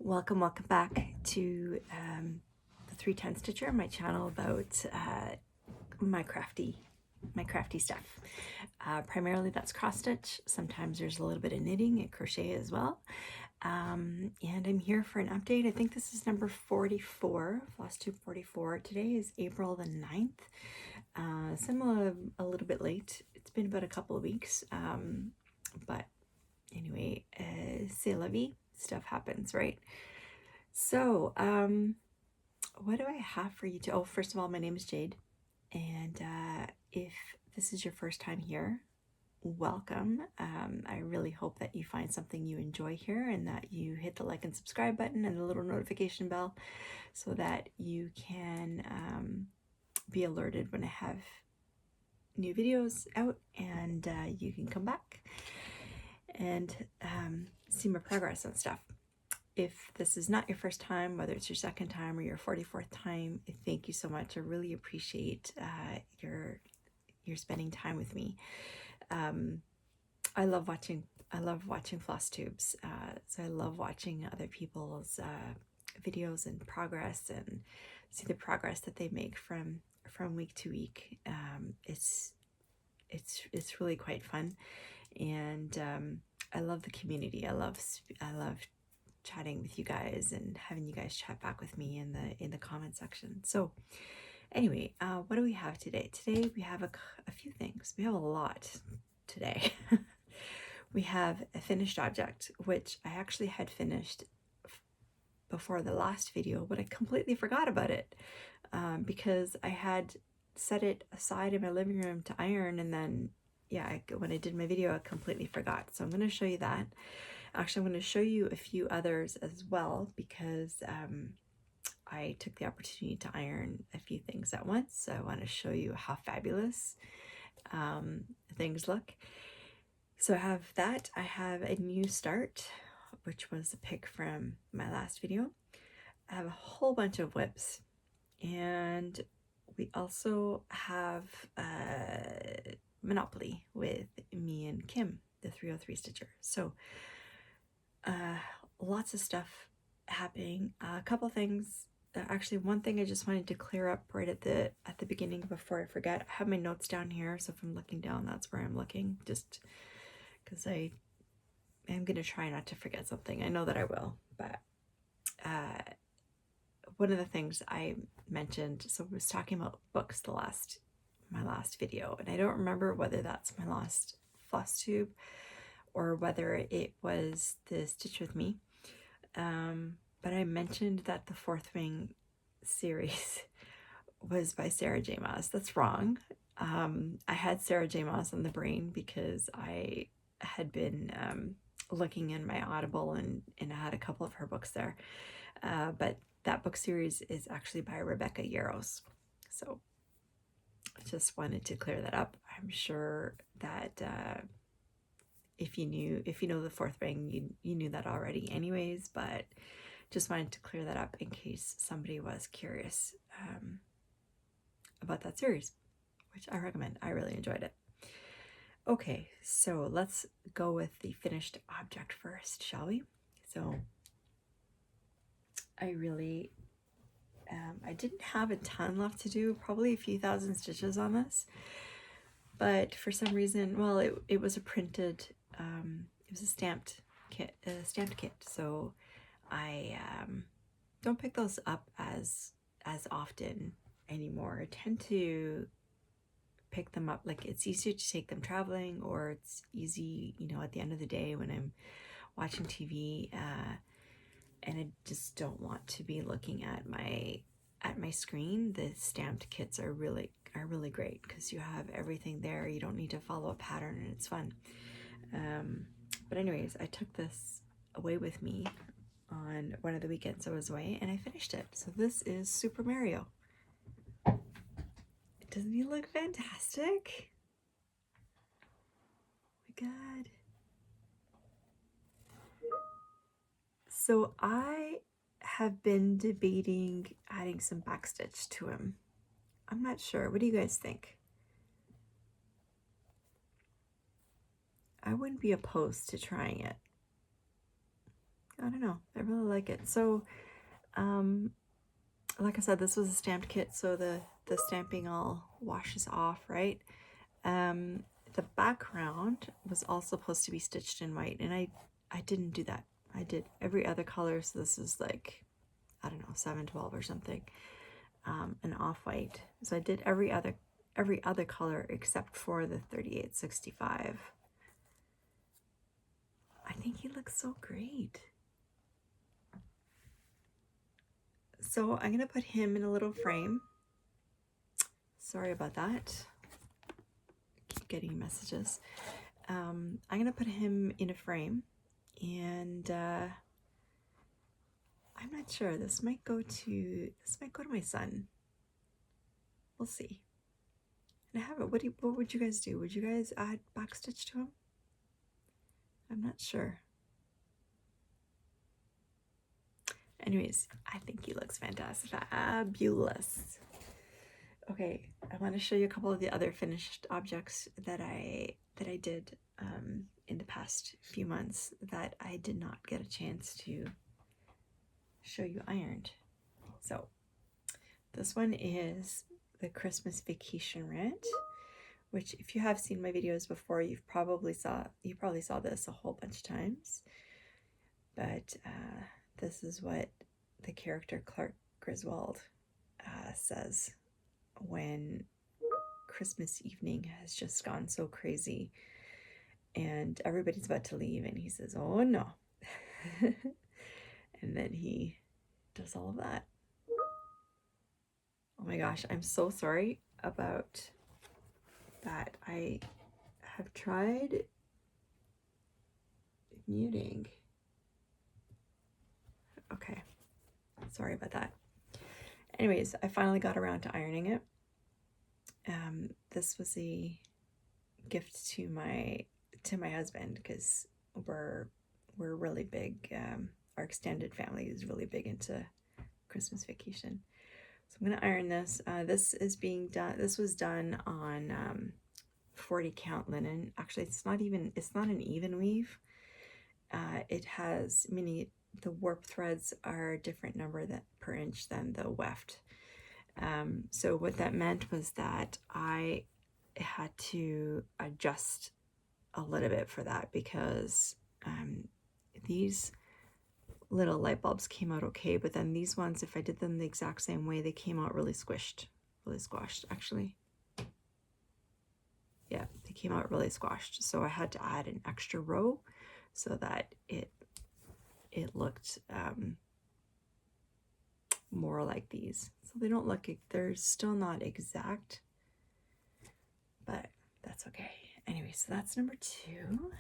Welcome back to the 310 Stitcher, my channel about my crafty stuff. Primarily that's cross stitch. Sometimes there's a little bit of knitting and crochet as well. And I'm here for an update. I think this is number 44, Flosstube 44. Today is April the 9th. So I'm a little bit late. It's been about a couple of weeks. But anyway, c'est la vie. Stuff happens, right? So, what do I have for you to, oh, first of all, my name is Jade. And if this is your first time here, welcome. I really hope that you find something you enjoy here and that you hit the like and subscribe button and the little notification bell so that you can be alerted when I have new videos out, and you can come back and see my progress on stuff. If this is not your first time, whether it's your second time or your 44th time, thank you so much. I really appreciate your spending time with me. I love watching Flosstubes. So I love watching other people's videos and progress, and see the progress that they make from week to week. It's really quite fun, and I love the community. I love chatting with you guys and having you guys chat back with me in the comment section. So anyway, what do we have today? Today we have a few things. We have a lot today. We have a finished object, which I actually had finished before the last video, but I completely forgot about it because I had set it aside in my living room to iron, and then when I did my video I completely forgot. So I'm going to show you that. Actually, I'm going to show you a few others as well, because I took the opportunity to iron a few things at once. So I want to show you how fabulous things look. So I have that. I have a new start, which was a pick from my last video. I have a whole bunch of whips, and we also have Monopoly with me and Kim, the 303 Stitcher. So lots of stuff happening. A couple things. Actually, one thing I just wanted to clear up right at the beginning before I forget. I have my notes down here, so if I'm looking down, that's where I'm looking. Just because I am going to try not to forget something. I know that I will, but one of the things I mentioned, so I was talking about books my last video, and I don't remember whether that's my last Flosstube or whether it was the Stitch With Me. But I mentioned that the Fourth Wing series was by Sarah J. Maas. That's wrong. I had Sarah J. Maas on the brain because I had been looking in my Audible, and I had a couple of her books there. But that book series is actually by Rebecca Yarros. So I just wanted to clear that up. I'm sure that if you know the Fourth Wing, you knew that already anyways, but just wanted to clear that up in case somebody was curious about that series, which I recommend. I really enjoyed it. Okay, so let's go with the finished object first, shall we? So I really I didn't have a ton left to do, probably a few thousand stitches on this, but for some reason, well, it was a printed it was a stamped kit, so I don't pick those up as often anymore. I tend to pick them up, like it's easier to take them traveling, or it's easy, at the end of the day when I'm watching TV, and I just don't want to be looking at my screen. The stamped kits are really great because you have everything there. You don't need to follow a pattern, and it's fun. But anyways, I took this away with me on one of the weekends I was away, and I finished it. So this is Super Mario. Doesn't he look fantastic? Oh my God. So I have been debating adding some backstitch to him. I'm not sure. What do you guys think? I wouldn't be opposed to trying it. I don't know. I really like it. So, like I said, this was a stamped kit, so the stamping all washes off, right? The background was all supposed to be stitched in white, and I didn't do that. I did every other color, so this is like, I don't know, 712 or something, an off-white. So I did every other color except for the 3865. I think he looks so great. So I'm gonna put him in a little frame. Sorry about that. Keep getting messages. I'm gonna put him in a frame, and I'm not sure. This might go to my son. We'll see. And I haven't. What would you guys do? Would you guys add backstitch to him? I'm not sure. Anyways, I think he looks fantastic. Fabulous. Okay, I want to show you a couple of the other finished objects that I did in the past few months that I did not get a chance to show you ironed. So this one is the Christmas Vacation Rant, which if you have seen my videos before, you probably saw this a whole bunch of times. But this is what the character Clark Griswold says when Christmas evening has just gone so crazy and everybody's about to leave, and he says, "Oh no." And then he does all of that. Oh my gosh, I'm so sorry about that. I have tried muting. Okay, sorry about that. Anyways, I finally got around to ironing it. This was a gift to my husband, because we're really big. Our extended family is really big into Christmas Vacation. So I'm gonna iron this. This was done on 40 count linen. Actually, it's not an even weave. It has the warp threads are a different number per inch than the weft. So what that meant was that I had to adjust a little bit for that, because these little light bulbs came out okay, but then these ones, if I did them the exact same way, they came out really squashed actually. Yeah, they came out really squashed. So I had to add an extra row so that it looked more like these. So they don't look, they're still not exact, but that's okay. Anyway, so that's number 2.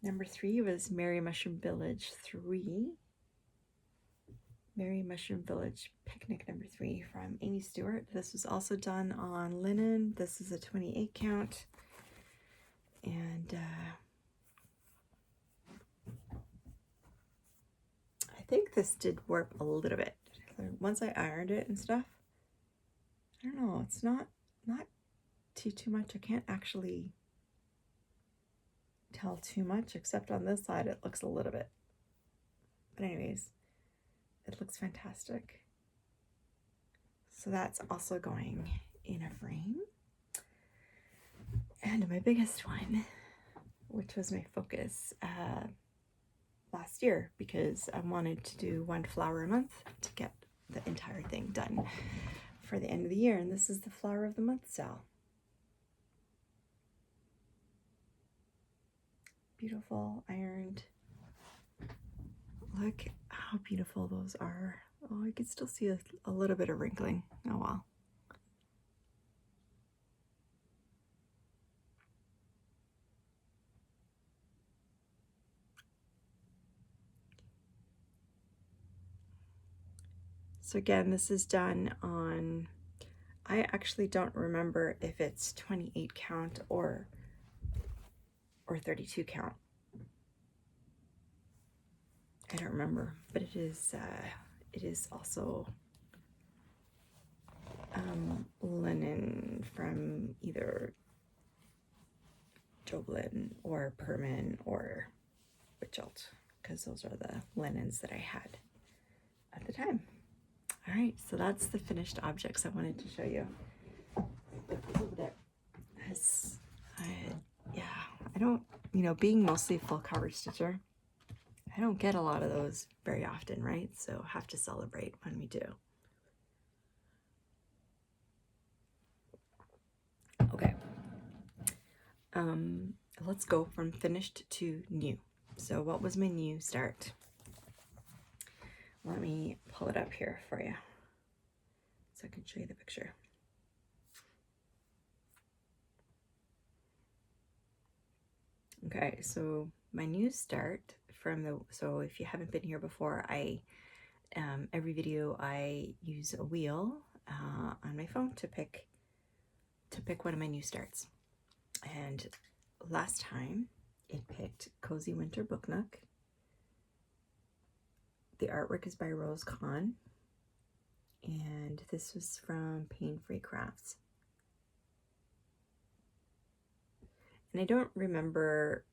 Number 3 was Merry Mushroom Village 3. Merry Mushroom Village Picnic number 3 from Amy Stewart. This was also done on linen. This is a 28 count. And I think this did warp a little bit. Once I ironed it and stuff, I don't know, it's not too much. I can't actually tell too much, except on this side it looks a little bit. But anyways, it looks fantastic. So that's also going in a frame. And my biggest one, which was my focus last year, because I wanted to do 1 flower a month to get the entire thing done for the end of the year. And this is the Flower of the Month sale. Beautiful ironed. Look how beautiful those are. Oh, I could still see a little bit of wrinkling. Oh well. So again, this is done on, I actually don't remember if it's 28 count or 32 count. I don't remember, but it is also linen from either Joblin or Perman, or which quilt, because those are the linens that I had at the time. All right, so that's the finished objects I wanted to show you. Over there. I don't, being mostly full cover stitcher, I don't get a lot of those very often, right? So have to celebrate when we do. Okay. Let's go from finished to new. So what was my new start? Let me pull it up here for you so I can show you the picture. Okay, so my new start so if you haven't been here before, every video I use a wheel on my phone to pick one of my new starts. And last time it picked Cozy Winter Book Nook. The artwork is by Rose Kahn, and this was from Pain Free Crafts. And I don't remember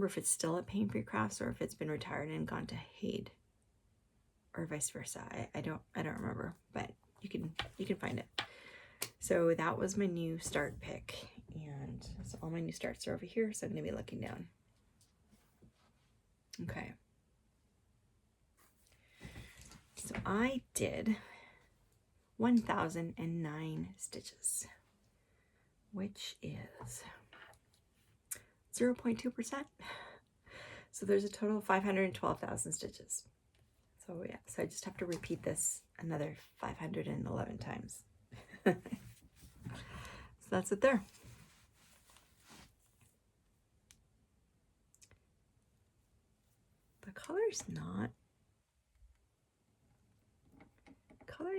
if it's still at Pain Free Crafts or if it's been retired and gone to Hade, or vice versa. I don't remember, but you can find it. So that was my new start pick, and so all my new starts are over here, so I'm going to be looking down. Okay. So I did 1,009 stitches, which is 0.2%. So there's a total of 512,000 stitches. So yeah, so I just have to repeat this another 511 times. So that's it there. The color's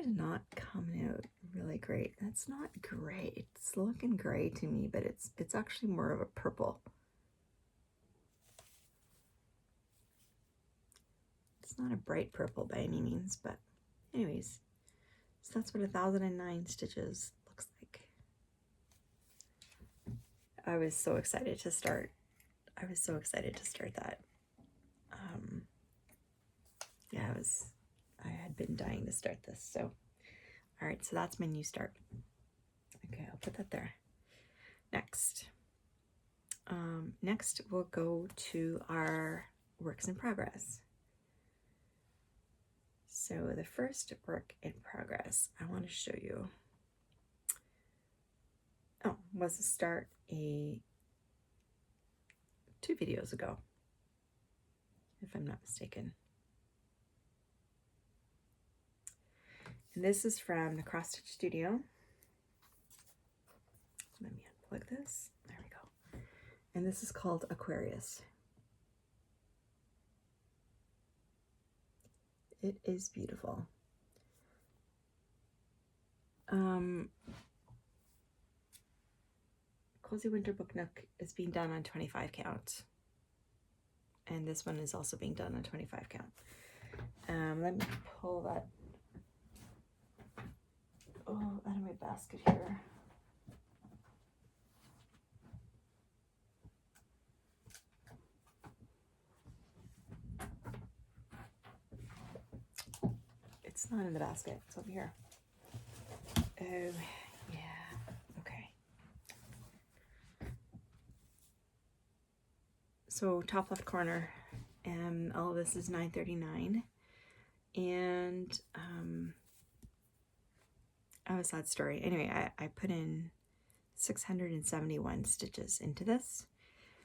not coming out really great. That's not gray. It's looking gray to me, but it's actually more of a purple. It's not a bright purple by any means, but anyways, so that's what 1,009 stitches looks like. I was so excited to start. That. Yeah, I had been dying to start this. So, all right, so that's my new start. Okay, I'll put that there. Next we'll go to our works in progress. So the first work in progress I want to show you was to start 2 videos ago, if I'm not mistaken. And this is from the Cross Stitch Studio. Let me unplug this. There we go. And this is called Aquarius. It is beautiful. Cozy Winter Book Nook is being done on 25 count. And this one is also being done on 25 count. Let me pull that out of my basket here. It's not in the basket, it's over here. Oh, yeah, okay. So top left corner, all of this is $9.39, and oh, a sad story. Anyway, I put in 671 stitches into this,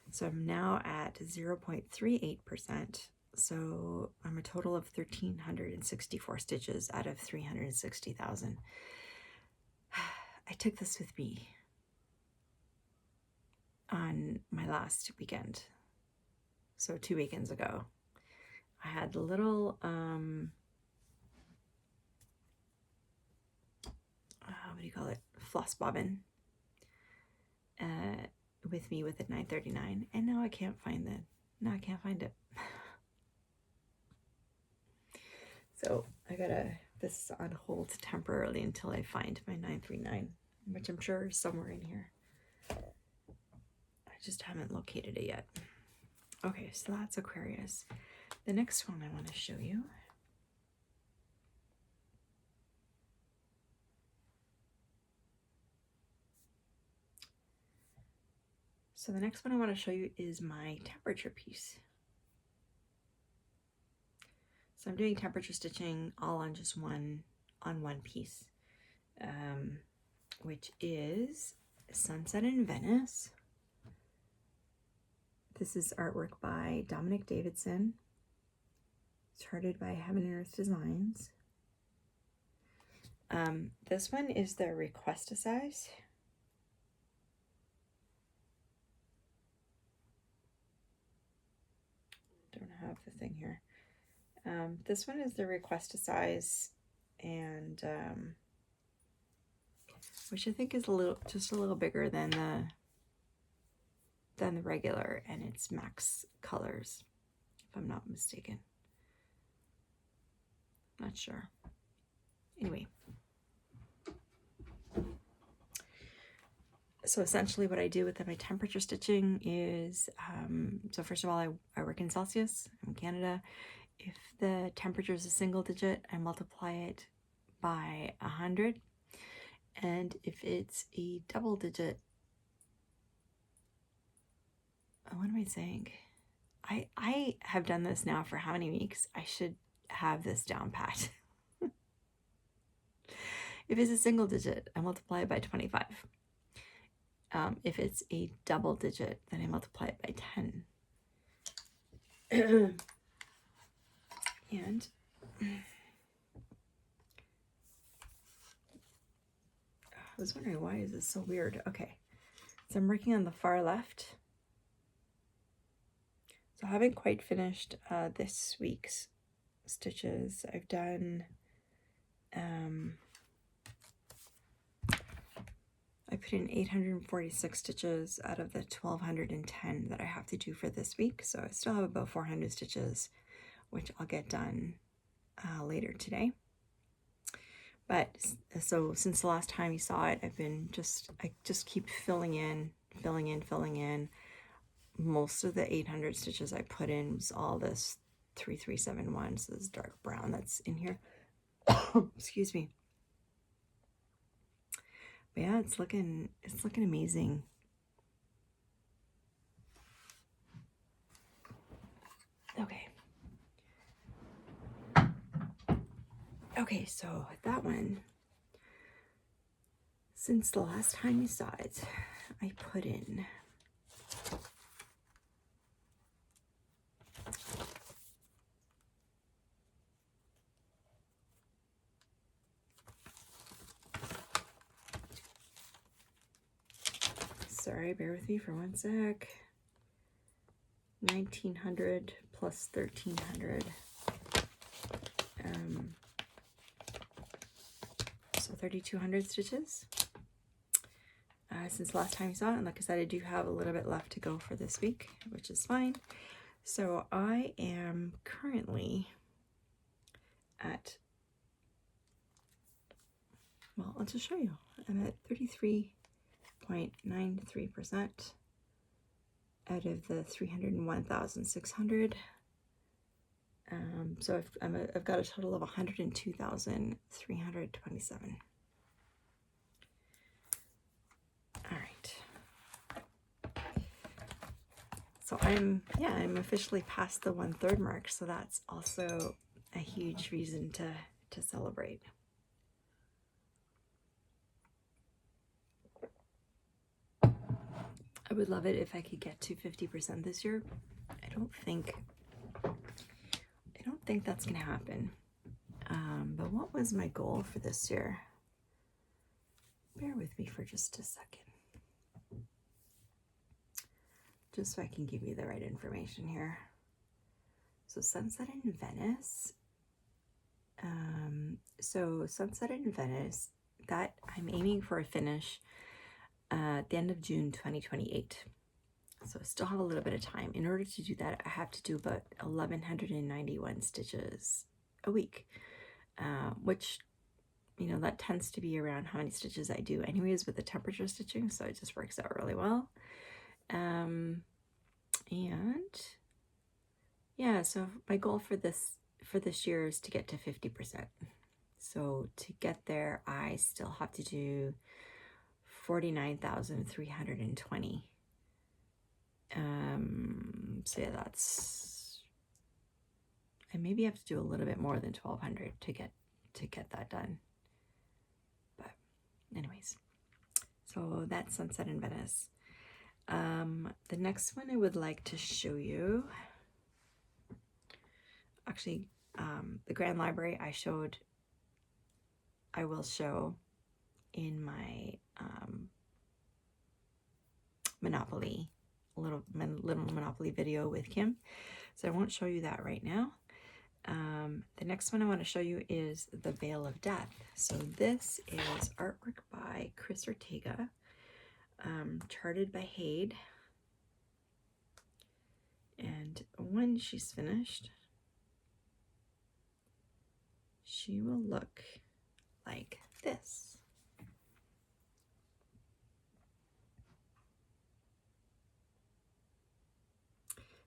so I'm now at 0.38%. So I'm a total of 1,364 stitches out of 360,000. I took this with me on my last weekend. So 2 weekends ago, I had the little, what do you call it? Floss bobbin with me with it $9.39, and now I can't find it. it. So I gotta, this is on hold temporarily until I find my $9.39, which I'm sure is somewhere in here. I just haven't located it yet. Okay, so that's Aquarius. The next one I want to show you. So the next one I want to show you is my temperature piece. So I'm doing temperature stitching all on just one piece, which is Sunset in Venice. This is artwork by Dominic Davidson, charted by Heaven and Earth Designs. This one is the request a size. Don't have the thing here. This one is the request a size, and which I think is just a little bigger than the regular, and it's max colors, if I'm not mistaken. Not sure. Anyway, so essentially what I do with my temperature stitching is, so first of all, I work in Celsius. I'm in Canada. If the temperature is a single digit, I multiply it by 100. And if it's a double digit, what am I saying? I have done this now for how many weeks? I should have this down pat. If it's a single digit, I multiply it by 25. If it's a double digit, then I multiply it by 10. And I was wondering, why is this so weird? Okay, so I'm working on the far left. So I haven't quite finished this week's stitches. I've done, I put in 846 stitches out of the 1210 that I have to do for this week. So I still have about 400 stitches, which I'll get done later today. But so since the last time you saw it, I just keep filling in. Most of the 800 stitches I put in was all this 3371, so this dark brown that's in here. Excuse me. But yeah, it's looking amazing. Okay, so that one, since the last time you saw it, I put in sorry, bear with me for one sec. 1900 plus 1300. So 3200 stitches since last time you saw it. And like I said, I do have a little bit left to go for this week, which is fine. So I am currently at, well, I'll just show you. I'm at 33.93% out of the 301,600. So I've got a total of 102,327. All right. So I'm officially past the 1/3 mark. So that's also a huge reason to celebrate. I would love it if I could get to 50% this year. I don't think that's gonna happen. But what was my goal for this year? Bear with me for just a second, just so I can give you the right information here. So Sunset in Venice. So Sunset in Venice, that I'm aiming for a finish at the end of June 2028. So I still have a little bit of time. In order to do that, I have to do about 1191 stitches a week, which, you know, that tends to be around how many stitches I do anyways with the temperature stitching, so it just works out really well. And yeah, so my goal for this year is to get to 50%. So to get there, I still have to do 49,320. So yeah, that's, I maybe have to do a little bit more than 1,200 to get that done. But anyways, so that's Sunset in Venice. The next one I would like to show you, actually, the Grand Library I will show in my Monopoly, little Monopoly video with Kim. So I won't show you that right now. The next one I want to show you is The Veil of Death. So this is artwork by Chris Ortega, charted by Haid. And when she's finished, she will look like this.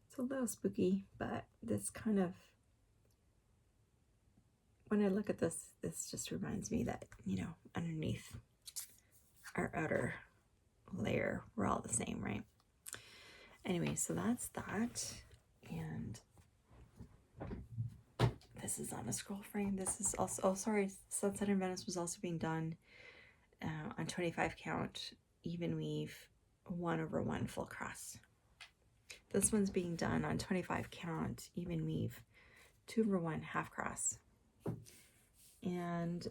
It's a little spooky, but this kind of, when I look at this, this just reminds me that, you know, underneath our outer layer, we're all the same, right? Anyway, so that's that. And this is on a scroll frame. This is also, oh sorry, Sunset in Venice was also being done on 25 count, even weave, 1/1 full cross. This one's being done on 25 count, even weave, 2/1 half cross. And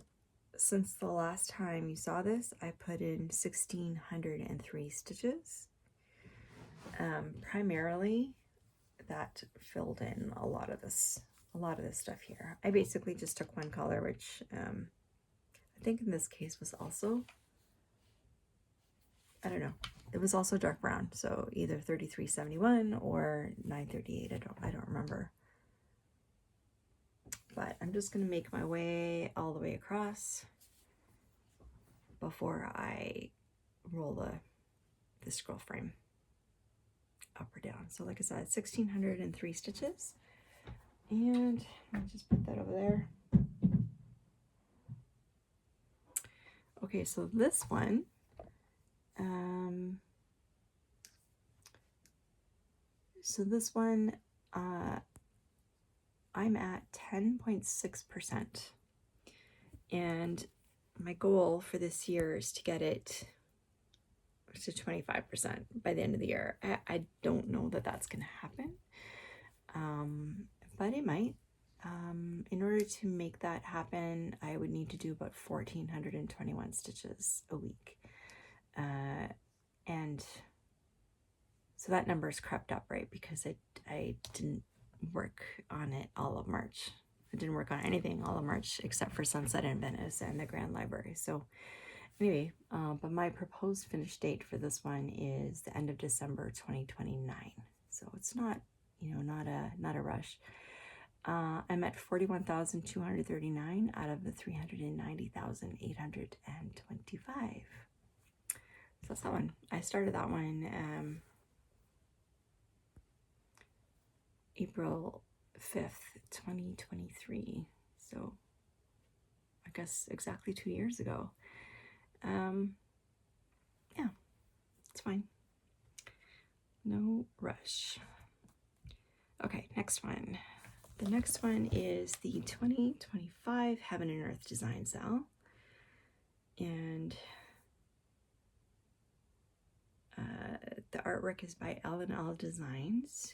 since the last time you saw this, I put in 1,603 stitches. Primarily, that filled in a lot of this stuff here. I basically just took one color, which I think in this case was also, I don't know, it was also dark brown, so either 3371 or 938. I don't remember. But I'm just going to make my way all the way across before I roll the scroll frame up or down. So like I said, 1,603 stitches. And I'll just put that over there. Okay, so this one, I'm at 10.6%. And my goal for this year is to get it to 25% by the end of the year. I don't know that that's going to happen, but it might. In order to make that happen, I would need to do about 1,421 stitches a week. And so that number's crept up, right? Because I didn't work on it all of March. I didn't work on anything all of March except for Sunset in Venice and the Grand Library. So anyway, but my proposed finish date for this one is the end of December 2029. So it's not, you know, not a rush. I'm at 41,239 out of the 390,825. So that's that one. I started that one April 5th, 2023. So I guess exactly 2 years ago. Yeah, it's fine. No rush. Okay, next one. The next one is the 2025 Heaven and Earth Design Cell. And the artwork is by L&L Designs,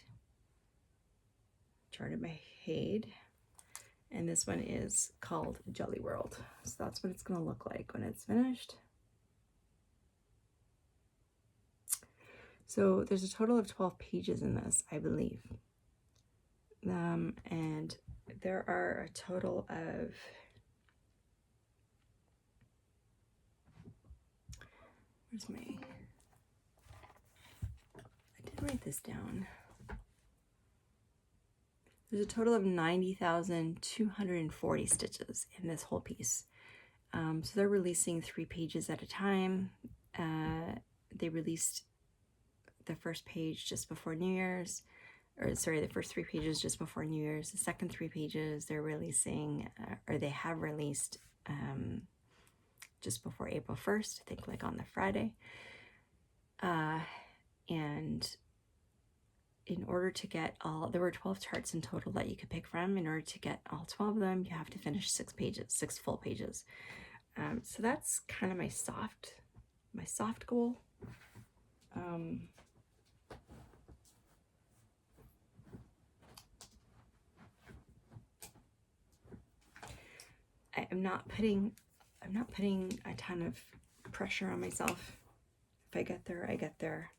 charted by Haid. And this one is called Jelly World. So that's what it's going to look like when it's finished. So there's a total of 12 pages in this, I believe. And there are a total of, where's my, I did write this down. There's a total of 90,240 stitches in this whole piece. So they're releasing 3 pages at a time. They released the first page just before New Year's, or sorry, the first 3 pages just before New Year's. The second 3 pages they're releasing, or they have released just before April 1st, I think like on the Friday. And in order to get all, there were 12 charts in total that you could pick from. In order to get all 12 of them, you have to finish 6 pages, 6 full pages. So that's kind of my soft goal. I'm not putting a ton of pressure on myself. If I get there, I get there.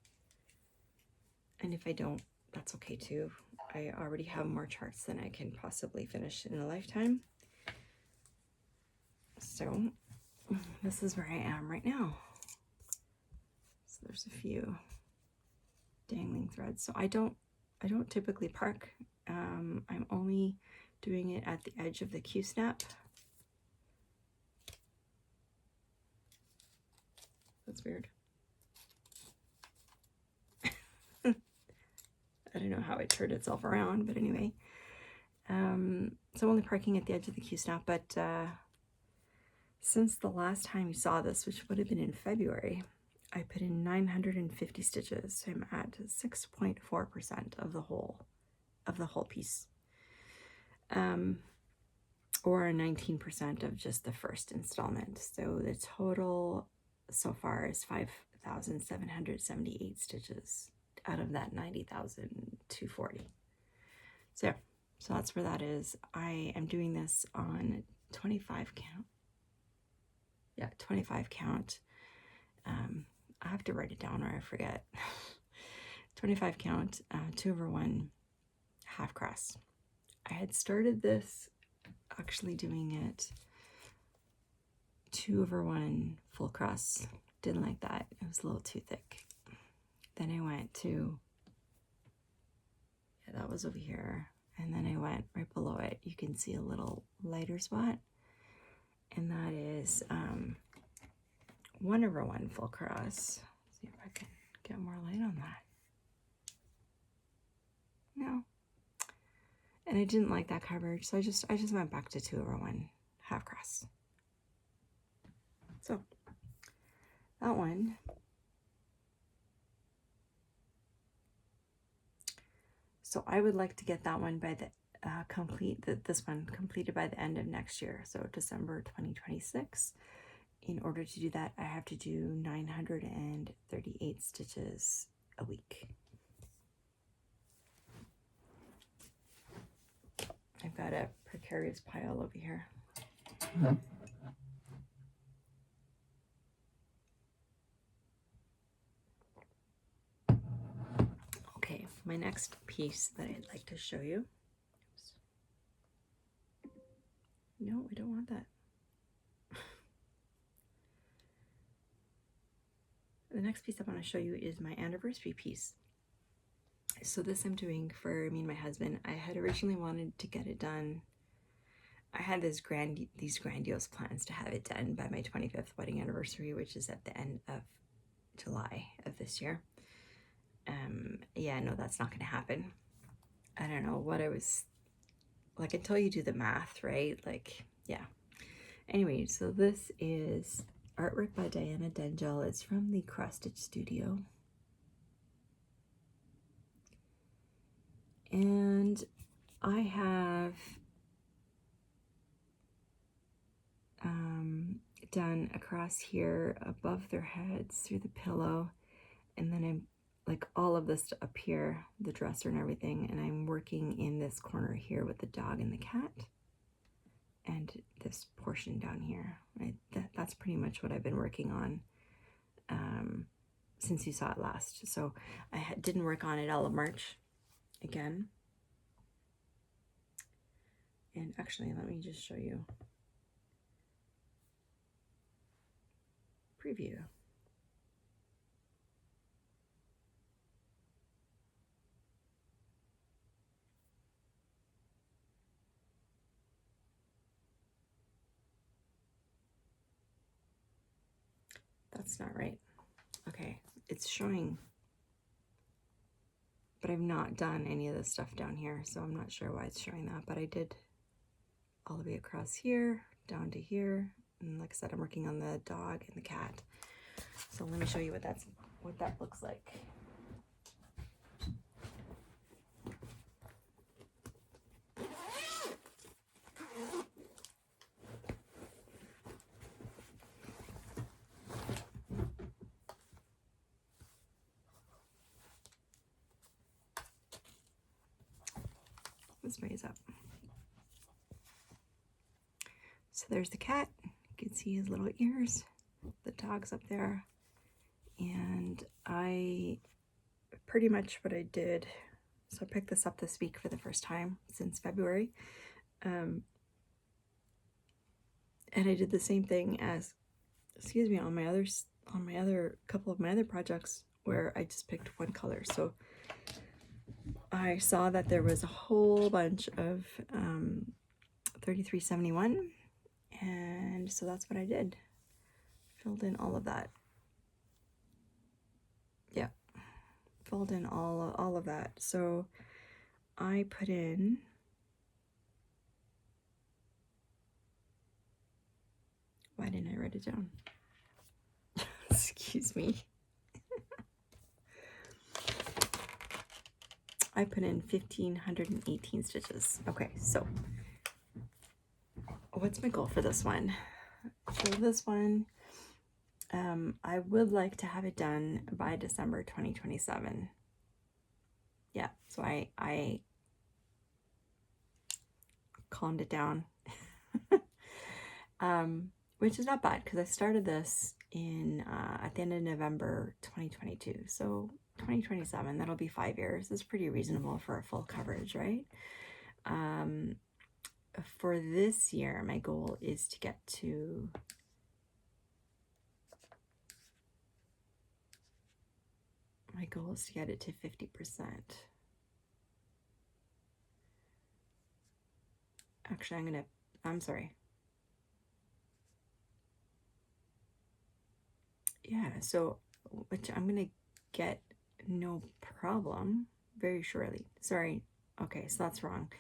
And if I don't, that's okay too. I already have more charts than I can possibly finish in a lifetime. So this is where I am right now. So there's a few dangling threads. So I don't typically park. I'm only doing it at the edge of the Q-snap. That's weird. I don't know how it turned itself around, but anyway. So I'm only parking at the edge of the Q-snap, but since the last time you saw this, which would have been in February, I put in 950 stitches. So I'm at 6.4% of the whole piece. Or 19% of just the first installment. So the total so far is 5,778 stitches out of that 90,240. So that's where that is. I am doing this on 25 count. Yeah, 25 count. I have to write it down or I forget. 25 count, 2/1 half cross. I had started this actually doing it 2/1 full cross. Didn't like that. It was a little too thick. Then I went to, yeah, that was over here. And then I went right below it. You can see a little lighter spot. And that is 1/1 full cross. Let's see if I can get more light on that. No. And I didn't like that coverage, so I just went back to 2/1 half cross. So that one. So I would like to get that one by the this one completed by the end of next year, so December 2026. In order to do that, I have to do 938 stitches a week. I've got a precarious pile over here. Okay, my next piece that I'd like to show you. Oops. No, I don't want that. The next piece I want to show you is my anniversary piece. So this I'm doing for me and my husband. I had originally wanted to get it done. I had these grandiose plans to have it done by my 25th wedding anniversary, which is at the end of July of this year. Yeah, no, that's not going to happen. I don't know what I was like until you do the math, right? Like, yeah. Anyway, so this is artwork by Diana Dengel. It's from the Cross Stitch Studio. And I have done across here above their heads through the pillow, and then I'm like all of this up here, the dresser and everything, and I'm working in this corner here with the dog and the cat, and this portion down here. That's pretty much what I've been working on since you saw it last. So I didn't work on it all of March again. And actually, let me just show you preview. That's not right. Okay, it's showing but I've not done any of this stuff down here, so I'm not sure why it's showing that, but I did all the way across here, down to here, and like I said, I'm working on the dog and the cat. So let me show you what that looks like. Let's raise up. So there's the cat. You can see his little ears. The dog's up there. And I pretty much what I did, so I picked this up this week for the first time since February. And I did the same thing as, excuse me, on my other couple of my other projects where I just picked one color. So I saw that there was a whole bunch of 3371, and so that's what I did. Filled in all of that. Yeah, filled in all of that. So I put in, why didn't I write it down? Excuse me. I put in 1,518 stitches. Okay, so what's my goal for this one? For this one, I would like to have it done by December 2027. Yeah, so I calmed it down, which is not bad because I started this in at the end of November 2022. So 2027, that'll be 5 years. It's pretty reasonable for a full coverage, right? For this year, my goal is to get to it to 50%. Actually, I'm sorry. Yeah, so which I'm gonna get no problem very surely. Sorry. Okay, so that's wrong.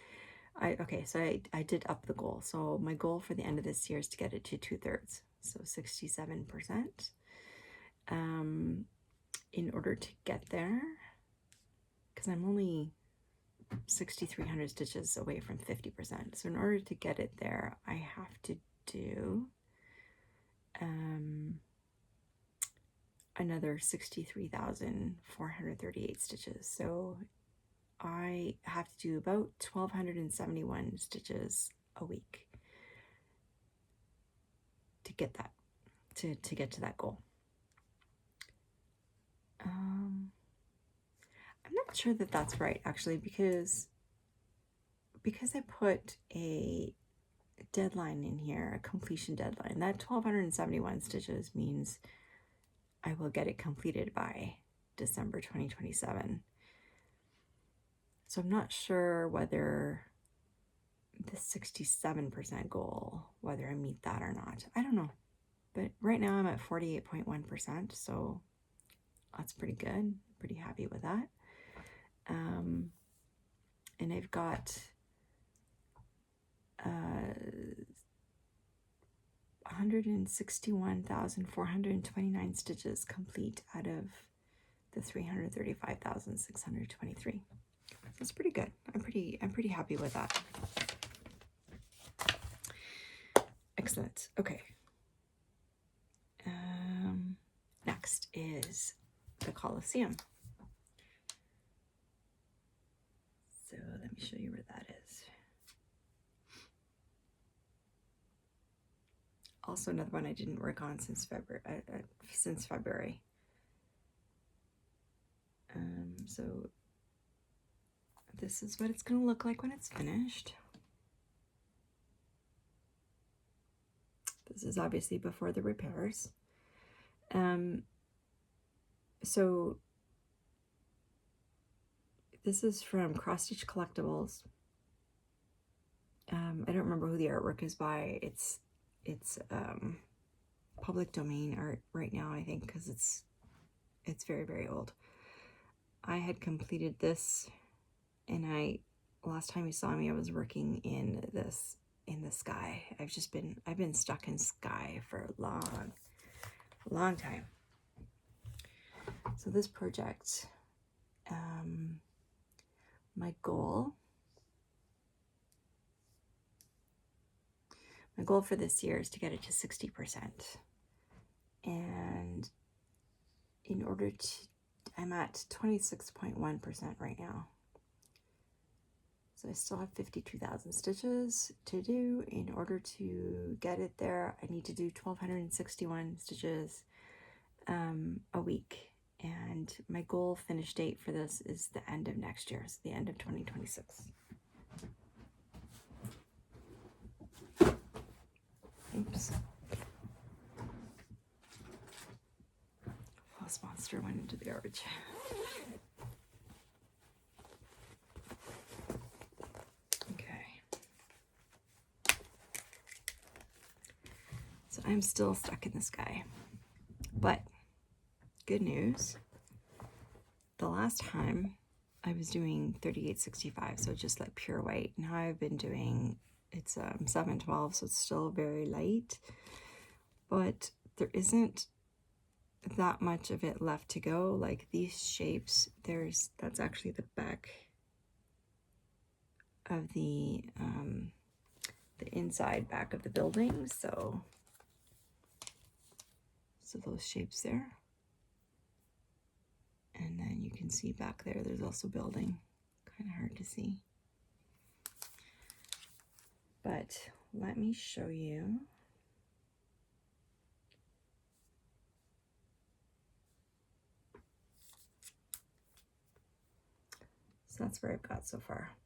I did up the goal. So my goal for the end of this year is to get it to 2/3, so 67%. In order to get there, because I'm only 6,300 stitches away from 50%. So in order to get it there, I have to do another 63,438 stitches. So I have to do about 1,271 stitches a week to get that, to get to that goal. I'm not sure that that's right, actually, because I put a deadline in here, a completion deadline. That 1,271 stitches means I will get it completed by December 2027. So I'm not sure whether the 67% goal, whether I meet that or not. I don't know. But right now I'm at 48.1%, so that's pretty good. Pretty happy with that. And I've got 161,429 stitches complete out of the 335,623. That's pretty good. I'm pretty happy with that. Excellent. Okay. Next is the Colosseum. So let me show you where that is. Also another one I didn't work on since February. So this is what it's going to look like when it's finished. This is obviously before the repairs. So this is from Cross Stitch Collectibles. I don't remember who the artwork is by. It's public domain art right now, I think, because it's very, very old. I had completed this, and last time you saw me, I was working in the sky. I've been stuck in sky for a long time. So this project, my goal for this year is to get it to 60%. And in order to, I'm at 26.1% right now. So I still have 52,000 stitches to do. In order to get it there, I need to do 1,261 stitches a week. And my goal finish date for this is the end of next year, so the end of 2026. Oops. Floss monster went into the garbage. Okay. So I'm still stuck in the sky. But good news, the last time I was doing 3865, so just like pure white. Now I've been doing, it's 712, so it's still very light, but there isn't that much of it left to go. Like these shapes, that's actually the back of the inside back of the building, so those shapes there. And then you can see back there, there's also building. Kind of hard to see. But let me show you. So that's where I've got so far.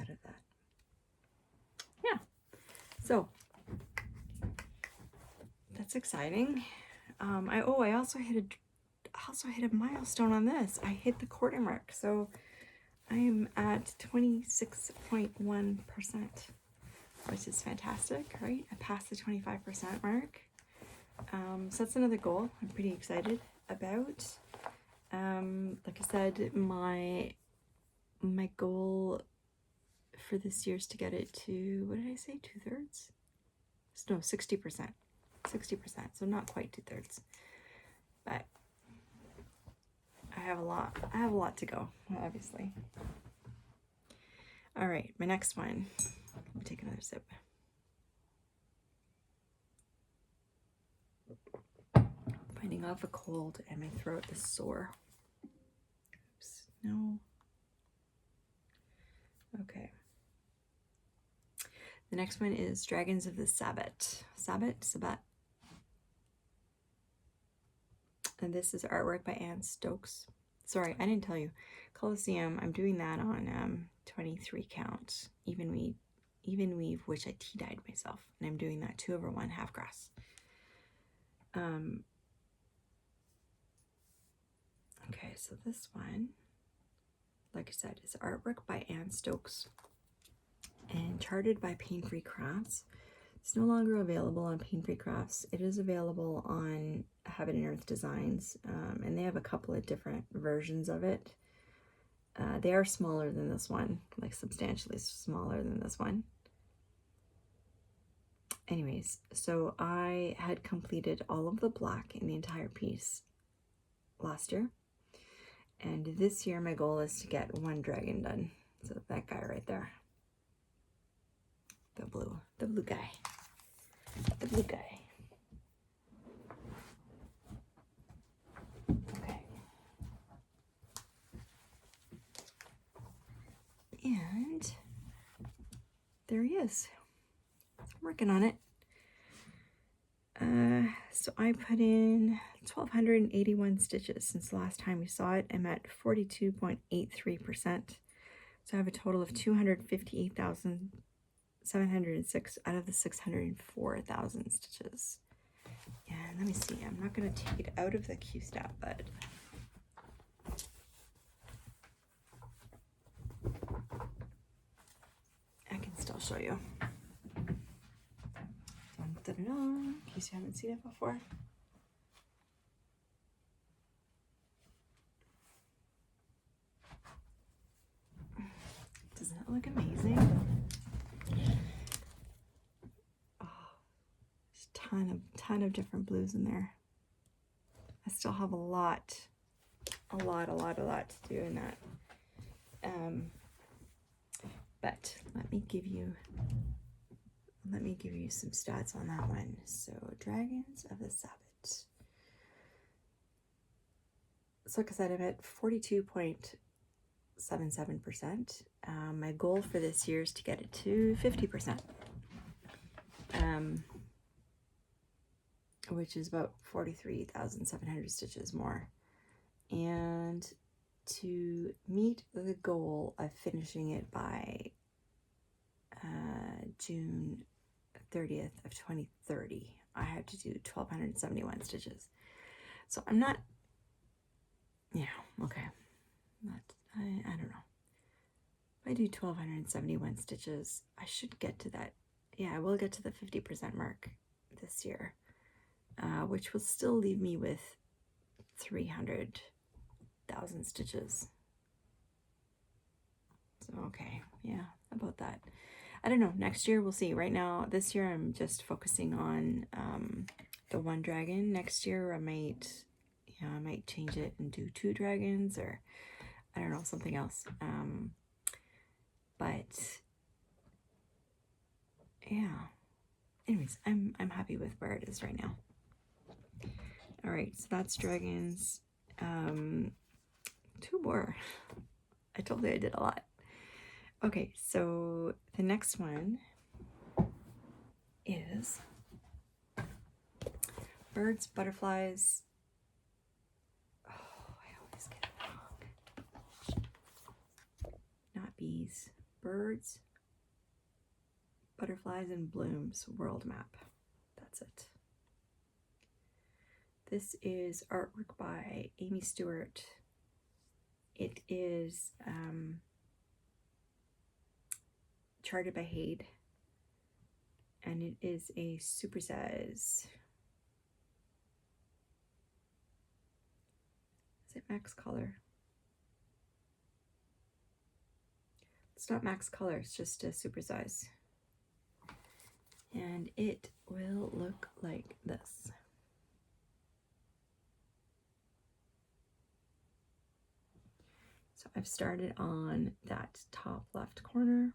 Out of that. Yeah. So that's exciting. I also hit a milestone on this. I hit the quarter mark, so I am at 26.1%, which is fantastic, right? I passed the 25% mark. So that's another goal I'm pretty excited about. Like I said, my goal for this year is to get it to, what did I say, 2/3? No, 60%. 60%, so not quite 2/3. But I have a lot to go, obviously. All right, my next one. Let me take another sip. Fighting off a cold and my throat is sore. Oops, no. Okay. The next one is Dragons of the Sabbat. Sabbat. And this is artwork by Anne Stokes. Sorry, I didn't tell you. Colosseum, I'm doing that on 23 count. Even weave, which I tea-dyed myself. And I'm doing that 2/1 half grass. Okay, so this one, like I said, is artwork by Anne Stokes and charted by Pain-Free Crafts. It's no longer available on Pain-Free Crafts. It is available on Heaven and Earth Designs, and they have a couple of different versions of it. They are smaller than this one, like substantially smaller than this one. Anyways, so I had completed all of the black in the entire piece last year. And this year my goal is to get one dragon done. So that guy right there. The blue guy. The blue guy. Okay. And there he is. So I'm working on it. So I put in 1,281 stitches since the last time we saw it. I'm at 42.83%. So I have a total of 258,706 out of the 604,000 stitches. And let me see, I'm not going to take it out of the Q-Step, but I can still show you. in case you haven't seen it before. Doesn't it look amazing? Oh, there's a ton of different blues in there. I still have a lot to do in that. But let me give you some stats on that one. So Dragons of the Sabbath. So like I said, I'm at 42.77%. My goal for this year is to get it to 50%. Which is about 43,700 stitches more. And to meet the goal of finishing it by June 30th of 2030, I had to do 1,271 stitches. So I'm not, yeah, okay. I don't know. If I do 1,271 stitches, I should get to that. Yeah, I will get to the 50% mark this year, which will still leave me with 300,000 stitches. So, okay, yeah, about that. I don't know, next year we'll see. Right now, this year I'm just focusing on the one dragon. Next year I might change it and do 2 dragons, or I don't know, something else. But yeah. Anyways, I'm happy with where it is right now. All right, so that's dragons. 2 more. I told you I did a lot. Okay, so the next one is birds, butterflies. Oh, I always get it wrong. Not bees. Birds, butterflies, and blooms world map. That's it. This is artwork by Amy Stewart. It is charted by Haid, and it is a supersize. Is it max color? It's not max color, it's just a supersize. And it will look like this. So I've started on that top left corner.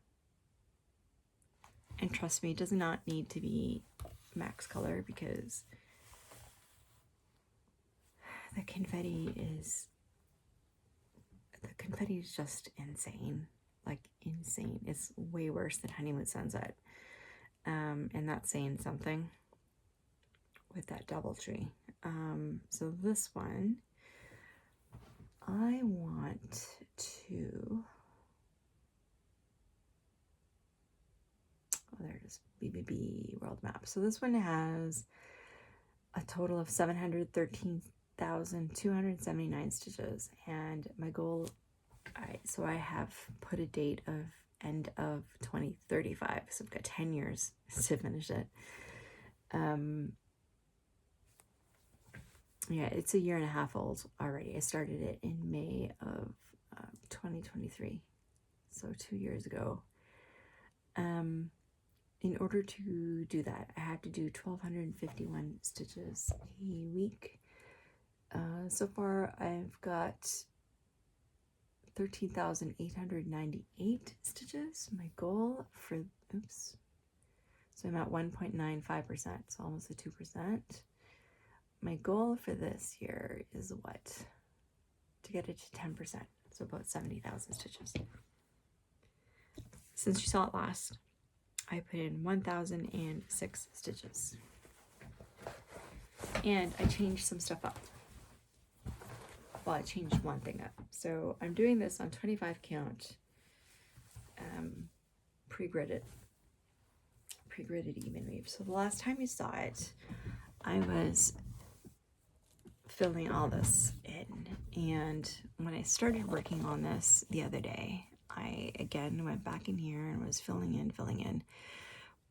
And trust me, it does not need to be max color because the confetti is just insane. Like insane. It's way worse than Honeymoon Sunset. And that's saying something with that double tree. So this one, I want to, oh, there it is, BBB world map. So this one has a total of 713,279 stitches, and my goal, so I have put a date of end of 2035, so I've got 10 years to finish it. Yeah, it's a 1.5 years old already. I started it in May of 2023, so 2 years ago. In order to do that, I had to do 1,251 stitches a week. So far, I've got 13,898 stitches. My goal for, oops, so I'm at 1.95%, so almost a 2%. My goal for this year is what? To get it to 10%, so about 70,000 stitches. Since you saw it last, I put in 1,006 stitches. And I changed some stuff up. Well, I changed one thing up. So I'm doing this on 25 count, pre-gridded even weave. So the last time you saw it, I was filling all this in, and when I started working on this the other day, I again went back in here and was filling in,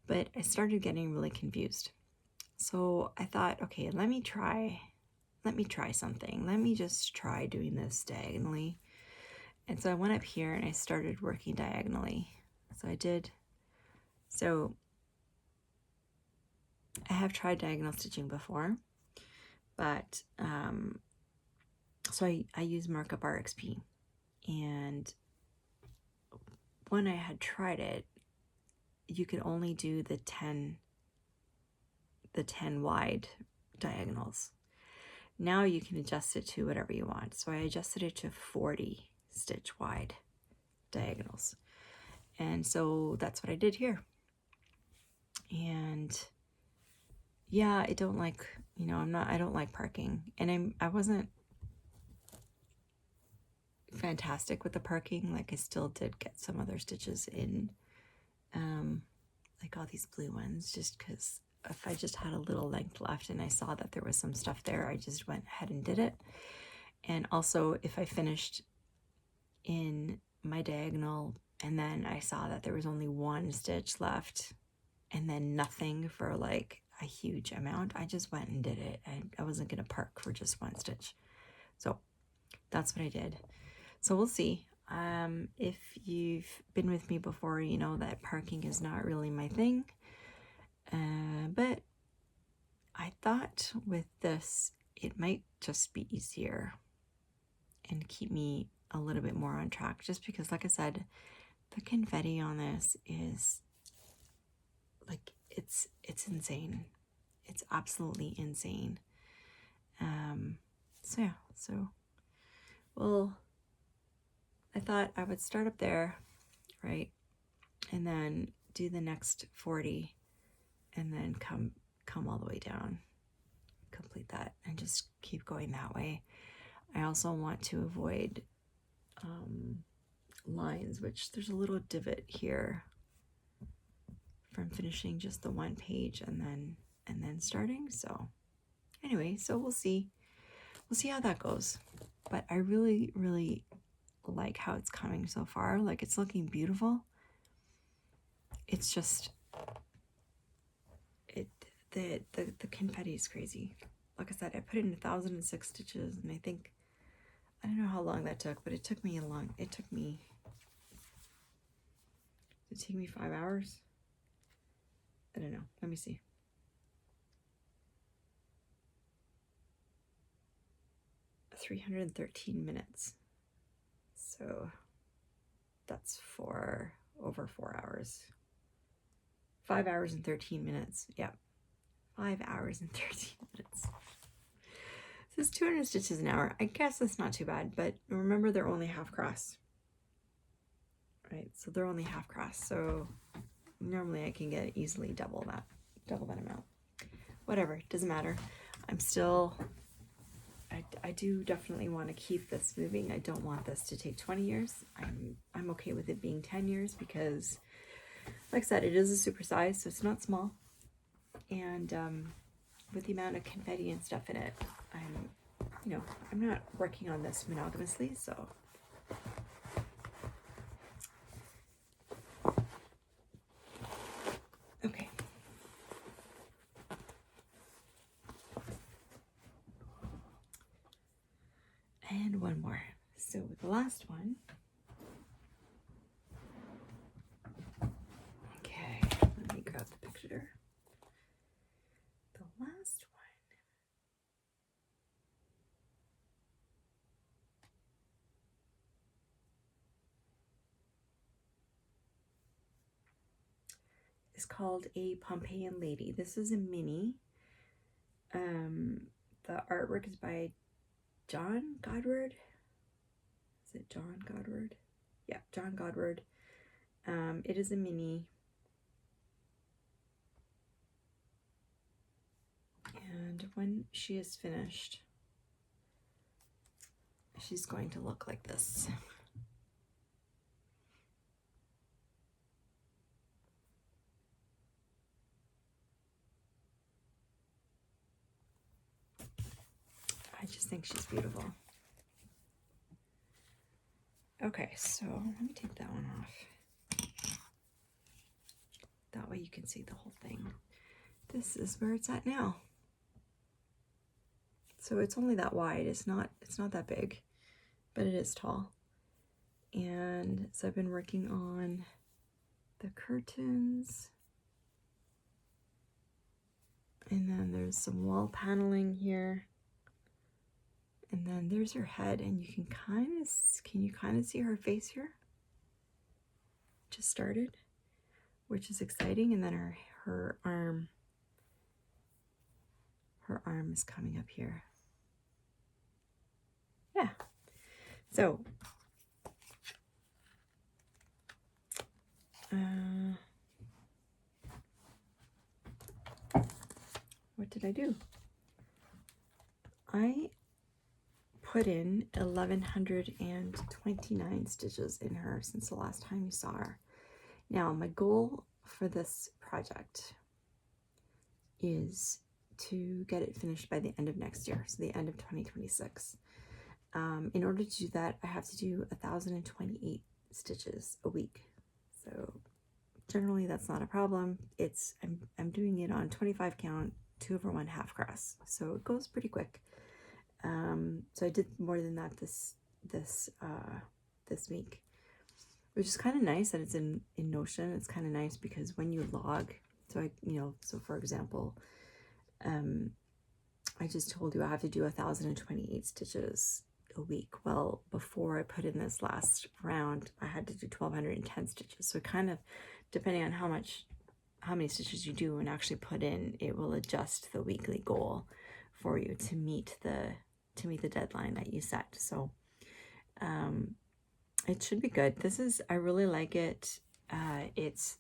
but I started getting really confused. So I thought, okay, let me try something. Let me just try doing this diagonally. And so I went up here and I started working diagonally. So I did. So I have tried diagonal stitching before, but so I use Markup RXP, and when I had tried it, you could only do the 10 wide diagonals. Now you can adjust it to whatever you want. So I adjusted it to 40 stitch wide diagonals. And so that's what I did here. And yeah, I don't like, I don't like parking. And I wasn't fantastic with the parking. Like I still did get some other stitches in, like all these blue ones, just because if I just had a little length left and I saw that there was some stuff there, I just went ahead and did it. And also if I finished in my diagonal and then I saw that there was only one stitch left and then nothing for like a huge amount, I just went and did it. I wasn't going to park for just one stitch. So that's what I did. So we'll see. If you've been with me before, you know that parking is not really my thing. But I thought with this, it might just be easier and keep me a little bit more on track, just because, like I said, the confetti on this is like, it's insane. It's absolutely insane. So yeah, so, well, I thought I would start up there, right? And then do the next 40 and then come all the way down, complete that, and just keep going that way. I also want to avoid lines, which there's a little divot here from finishing just the one page and then starting. So anyway, so we'll see how that goes. But I really like how it's coming so far. Like, it's looking beautiful. It's just the confetti is crazy. Like I said, I put in 1,006 stitches, and I don't know how long that took, but it took me did it take me 5 hours? I don't know. Let me see. $313 minutes. So that's over 4 hours. 5 hours and 13 minutes. Yep. 5 hours and 13 minutes. So it's 200 stitches an hour. I guess that's not too bad, but remember they're only half cross. Right? So they're only half cross. So normally I can get easily double that amount. Whatever, doesn't matter. I'm still, I do definitely want to keep this moving. I don't want this to take 20 years. I'm okay with it being 10 years because, like I said, it is a super size, so it's not small. And with the amount of confetti and stuff in it, I'm not working on this monogamously, so. Okay. And one more. So with the last one, okay, let me grab the picture. The last one is called A Pompeian Lady. This is a mini. The artwork is by John Godward. Is it John Godward? Yeah, John Godward. It is a mini. And when she is finished, she's going to look like this. I just think she's beautiful. Okay, so let me take that one off. That way you can see the whole thing. this is where it's at now. So it's only that wide. It's not that big, but it is tall. And so I've been working on the curtains. And then there's some wall paneling here. And then there's her head, and you can you kind of see her face here? Just started, which is exciting. And then her arm is coming up here. Yeah. So what did I do? I put in 1,129 stitches in her since the last time you saw her. Now, my goal for this project is to get it finished by the end of next year, so the end of 2026. In order to do that, I have to do 1,028 stitches a week. So generally that's not a problem. I'm doing it on 25 count, 2/1 half cross, so it goes pretty quick. So I did more than that this week, which is kind of nice that it's in Notion. It's kind of nice because when you log, so for example, I just told you I have to do 1,028 stitches a week. Well, before I put in this last round, I had to do 1,210 stitches. So kind of depending on how many stitches you do and actually put in, it will adjust the weekly goal for you to meet the deadline that you set. So it should be good. I really like it. It's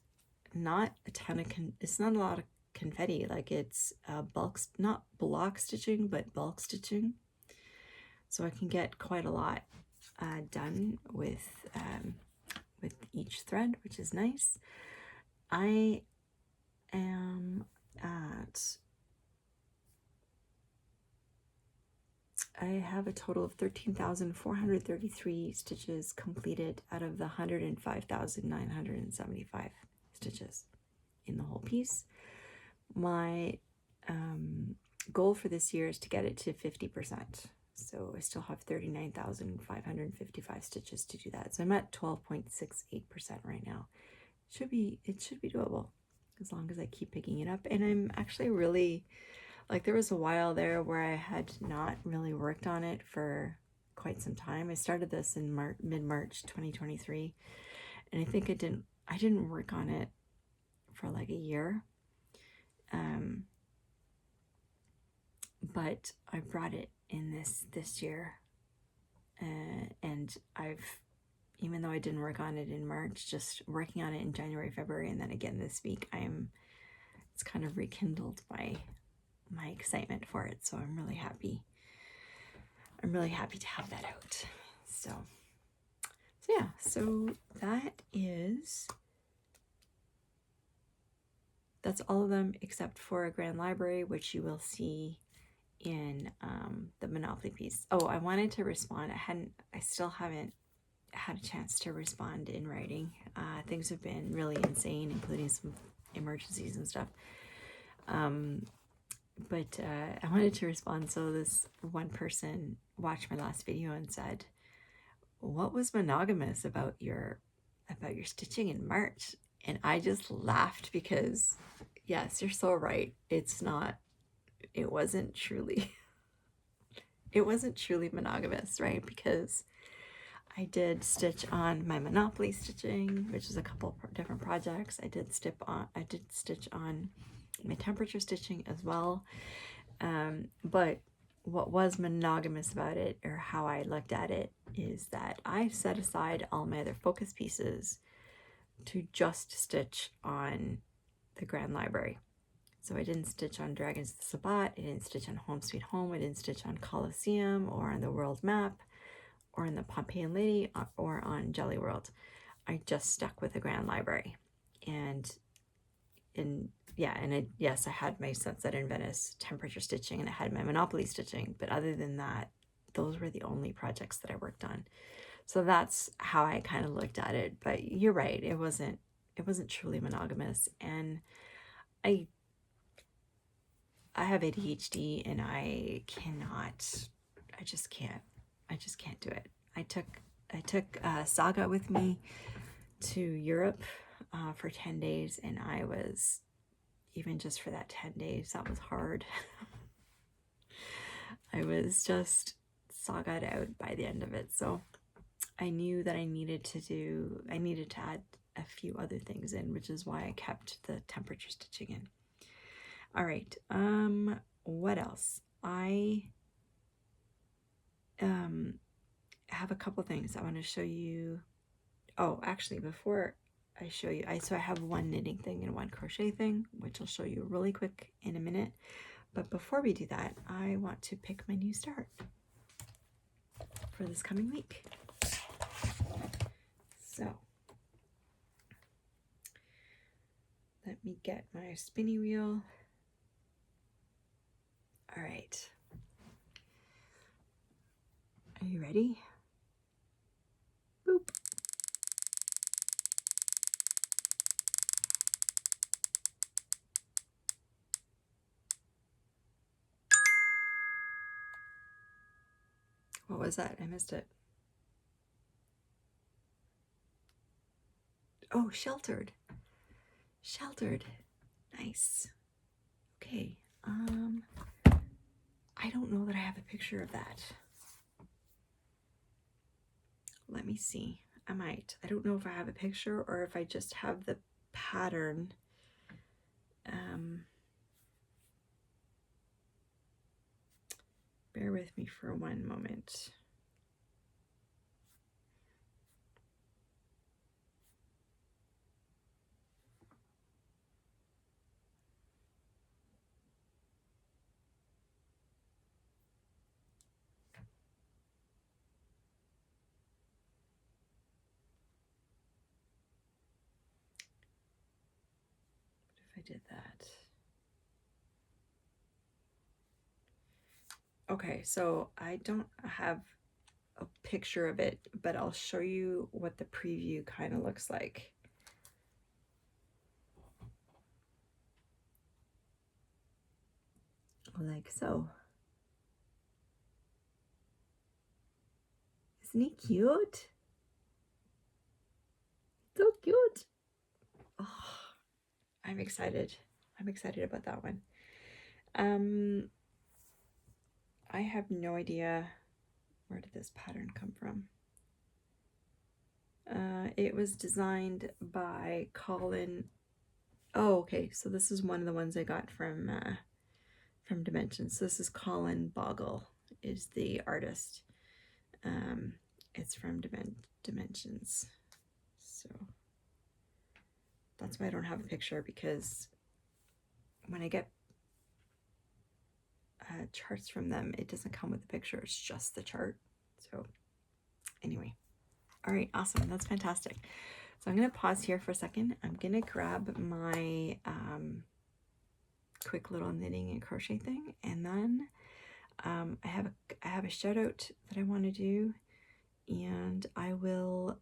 not a ton of it's not a lot of confetti. Like it's not block stitching, but bulk stitching. So I can get quite a lot done with each thread, which is nice. I have a total of 13,433 stitches completed out of the 105,975 stitches in the whole piece. My goal for this year is to get it to 50%. So I still have 39,555 stitches to do that. So I'm at 12.68% right now. It should be doable as long as I keep picking it up. And I'm actually really, like, there was a while there where I had not really worked on it for quite some time. I started this in mid-March 2023, and I think I didn't work on it for like a year. But I brought it in this year, and even though I didn't work on it in March, just working on it in January, February, and then again this week, it's kind of rekindled my excitement for it. So I'm really happy to have that out. So yeah, so that's all of them except for a Grand Library, which you will see in the Monopoly piece. Oh, I wanted to respond. I still haven't had a chance to respond in writing. Things have been really insane, including some emergencies and stuff. But I wanted to respond. So this one person watched my last video and said, "What was monogamous about your stitching in March?" And I just laughed because, yes, you're so right. It wasn't truly monogamous, right? Because I did stitch on my Monopoly stitching, which is a couple different projects. I did stitch on my temperature stitching as well. But what was monogamous about it, or how I looked at it, is that I set aside all my other focus pieces to just stitch on the Grand Library. So I didn't stitch on Dragons of the Sabbat, I didn't stitch on Home Sweet Home, I didn't stitch on Colosseum or on the World Map or in the Pompeian Lady or on Jelly World. I just stuck with the Grand Library. And I had my Sunset in Venice temperature stitching, and I had my Monopoly stitching, but other than that, those were the only projects that I worked on. So that's how I kind of looked at it. But you're right, it wasn't truly monogamous. And I have ADHD and I just can't do it. I took Saga with me to Europe for 10 days, and I was, even just for that 10 days, that was hard. I was just Saga'd out by the end of it. So I knew that I needed to add a few other things in, which is why I kept the temperature stitching in. All right, what else? I have a couple things I want to show you. Oh, actually, before I show you, I have one knitting thing and one crochet thing, which I'll show you really quick in a minute. But before we do that, I want to pick my new start for this coming week. So let me get my spinny wheel. All right. Are you ready? Boop. What was that? I missed it. Oh, sheltered. Sheltered. Nice. Okay. I don't know that I have a picture of that. Let me see. I might. I don't know if I have a picture or if I just have the pattern. Bear with me for one moment. What if I did that? Okay, so I don't have a picture of it, but I'll show you what the preview kind of looks like. Like so. Isn't he cute? So cute. Oh, I'm excited. I'm excited about that one. I have no idea, where did this pattern come from? It was designed by Colin. Oh, okay. So this is one of the ones I got from Dimensions. So this is Colin Boggle is the artist. It's from Dimensions. So that's why I don't have a picture, because when I get charts from them, it doesn't come with a picture. It's just the chart. So anyway. All right, awesome. That's fantastic. So I'm going to pause here for a second. I'm going to grab my quick little knitting and crochet thing, and then I have a shout out that I want to do, and I will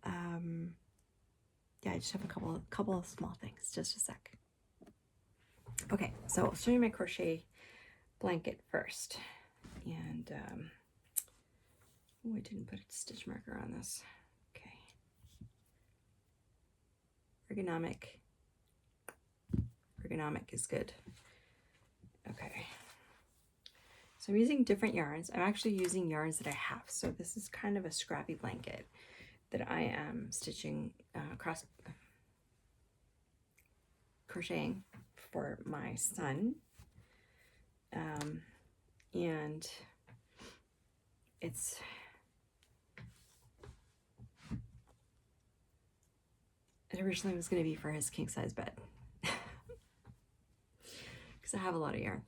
yeah, I just have a couple of small things. Just a sec. Okay, so I'll show you my crochet blanket first, and oh, I didn't put a stitch marker on this. Okay. Ergonomic is good. Okay. So I'm using different yarns. I'm actually using yarns that I have. So this is kind of a scrappy blanket that I am stitching crocheting for my son. And it originally was going to be for his king size bed, because I have a lot of yarn.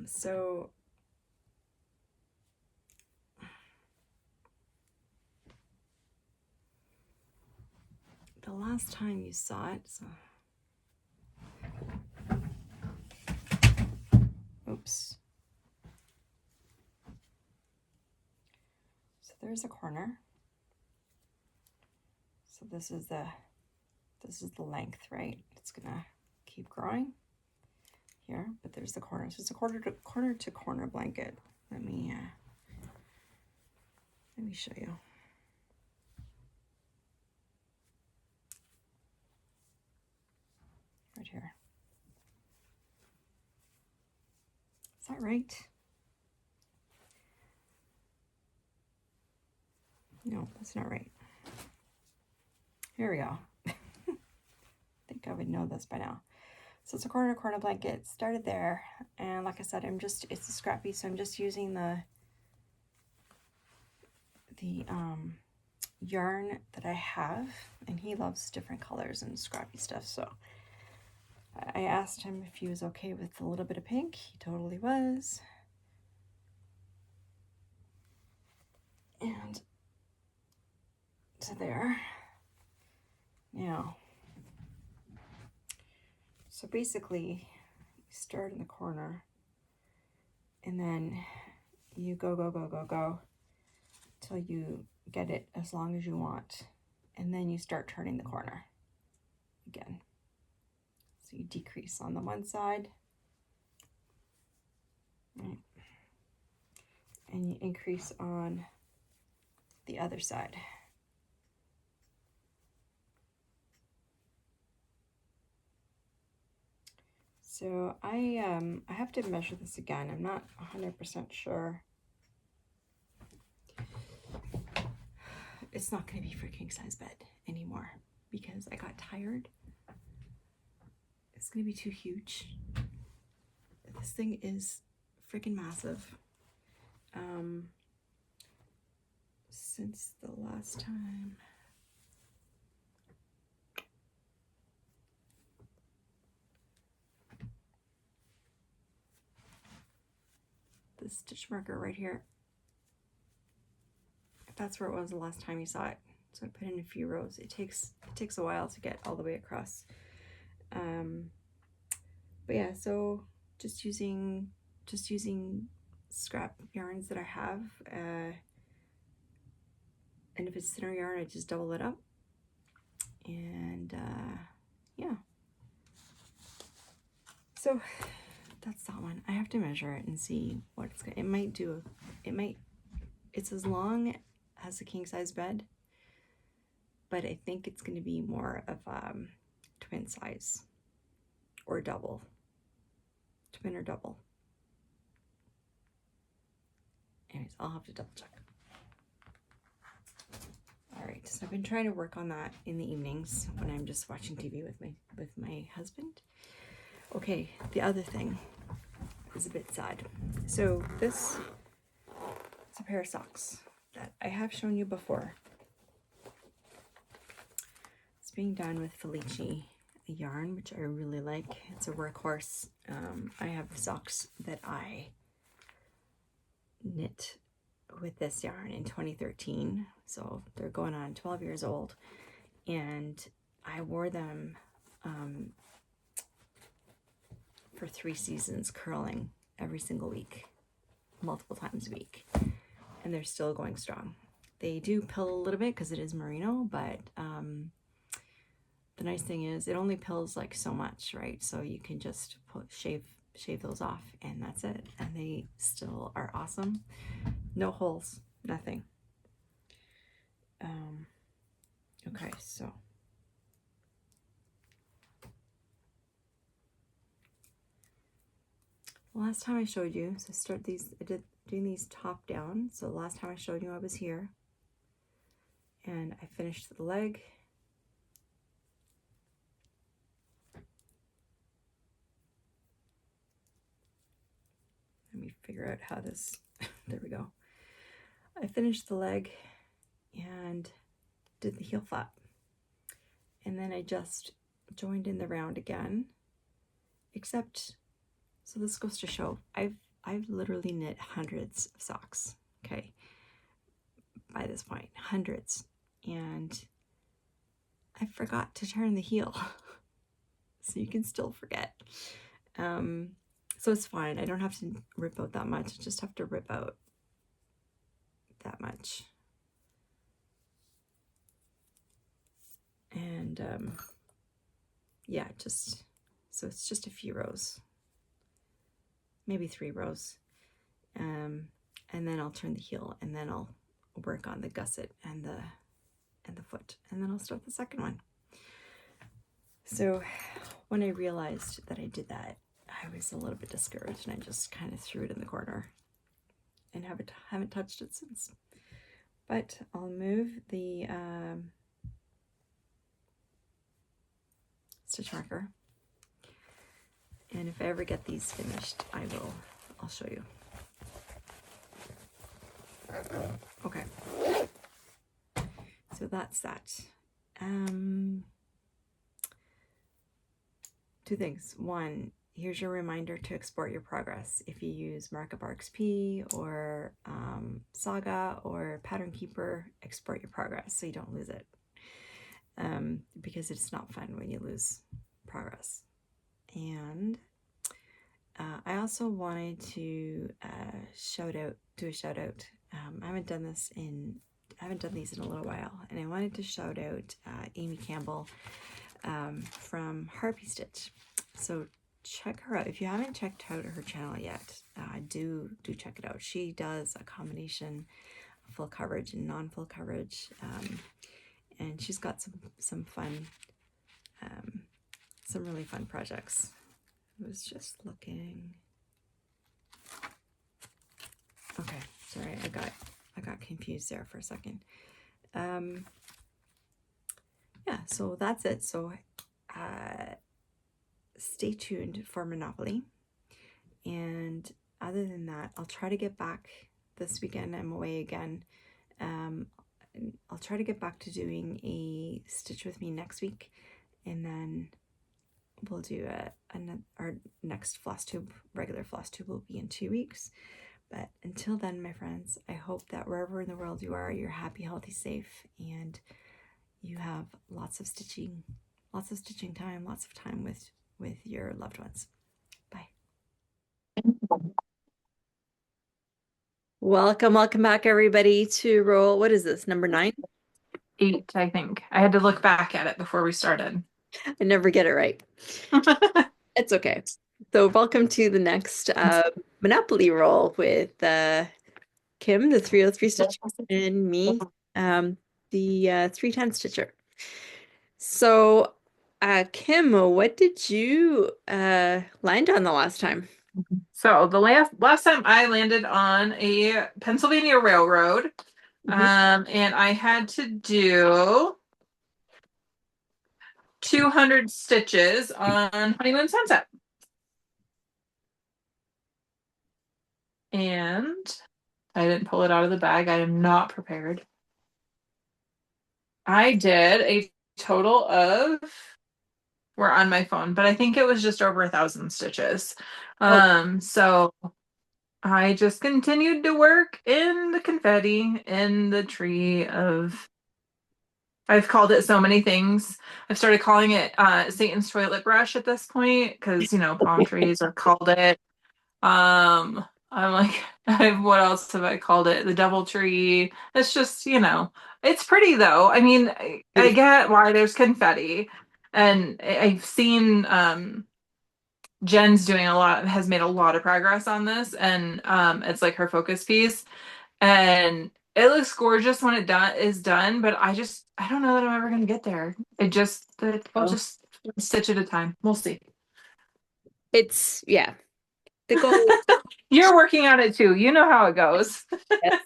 So the last time you saw it, so oops. So there's a corner. So this is the length, right? It's gonna keep growing here, but there's the corner. So it's a corner to corner blanket. Let me show you. Right here. Is that right? No, that's not right. Here we go. I think I would know this by now. So it's a corner to corner blanket. Started there, and like I said, it's a scrappy, so I'm just using the yarn that I have, and he loves different colors and scrappy stuff, so I asked him if he was okay with a little bit of pink. He totally was. And to there. Now, so basically, you start in the corner, and then you go till you get it as long as you want, and then you start turning the corner again. So you decrease on the one side, right, and you increase on the other side. So I have to measure this again. I'm not 100% sure. It's not going to be for king size bed anymore because I got tired. It's going to be too huge. This thing is freaking massive. Since the last time. The stitch marker right here. That's where it was the last time you saw it. So I put in a few rows. It takes a while to get all the way across. But yeah, so just using scrap yarns that I have, and if it's thinner yarn, I just double it up. And yeah. So that's that one. I have to measure it and see what it's gonna. It's as long as a king size bed, but I think it's gonna be more of twin size or double. Twin or double. Anyways, I'll have to double check. All right, so I've been trying to work on that in the evenings when I'm just watching TV with my husband. Okay, the other thing is a bit sad. So this is a pair of socks that I have shown you before. It's being done with Felici yarn, which I really like. It's a workhorse. I have socks that I knit with this yarn in 2013, so they're going on 12 years old, and I wore them for 3 seasons, curling every single week, multiple times a week, and they're still going strong. They do pill a little bit because it is merino, but the nice thing is it only pills like so much, right? So you can just shave those off, and that's it, and they still are awesome. No holes, nothing. Okay, so last time I showed you, so I did doing these top down. So the last time I showed you, I was here, and I finished the leg. Let me figure out how this, there we go. I finished the leg and did the heel flap. And then I just joined in the round again, except, so this goes to show, I've literally knit hundreds of socks, okay, by this point, hundreds, and I forgot to turn the heel, so you can still forget. So it's fine, I don't have to rip out that much, I just have to rip out that much. And yeah, so it's just a few rows. maybe 3 rows. And then I'll turn the heel, and then I'll work on the gusset and the foot, and then I'll start the second one. So when I realized that I did that, I was a little bit discouraged, and I just kind of threw it in the corner and haven't touched it since. But I'll move the stitch marker, and if I ever get these finished, I'll show you. Okay, so that's that. 2 things. One, here's your reminder to export your progress. If you use Markup RxP or Saga or Pattern Keeper, export your progress so you don't lose it, because it's not fun when you lose progress. And I also wanted to do a shout out. I haven't done these in a little while, and I wanted to shout out Amy Campbell from Harpy Stitch. So check her out if you haven't checked out her channel yet. Do check it out. She does a combination of full coverage and non-full coverage, and she's got some fun, some really fun projects. I was just looking. Okay, sorry, I got confused there for a second. Yeah, so that's it. So stay tuned for Monopoly, and other than that, I'll try to get back this weekend. I'm away again. I'll try to get back to doing a Stitch with Me next week, and then we'll do our next Flosstube, regular Flosstube, will be in 2 weeks. But until then, my friends, I hope that wherever in the world you are, you're happy, healthy, safe, and you have lots of stitching time, lots of time with your loved ones. Bye. Welcome back, everybody, to roll. What is this, number 9? 8, I think. I had to look back at it before we started. I never get it right. It's okay. So welcome to the next Monopoly roll with Kim, the 303 Stitcher, and me, the 310 Stitcher. So, Kim, what did you land on the last time? So the last time I landed on a Pennsylvania railroad, and I had to do 200 stitches on Honeymoon Sunset. And I didn't pull it out of the bag. I am not prepared. I did a total of, we're on my phone, but I think it was just over 1,000 stitches. So I just continued to work in the confetti, in the tree of, I've called it so many things. I've started calling it Satan's toilet brush at this point because, palm trees are called it. I'm like, what else have I called it? The devil tree. It's just, it's pretty though. I mean, I get why there's confetti, and I've seen Jen's has made a lot of progress on this, and it's like her focus piece, and it looks gorgeous when it is done, but I don't know that I'm ever gonna get there. I'll just stitch at a time. We'll see. It's, yeah, the goal. You're working on it too. You know how it goes. Yes.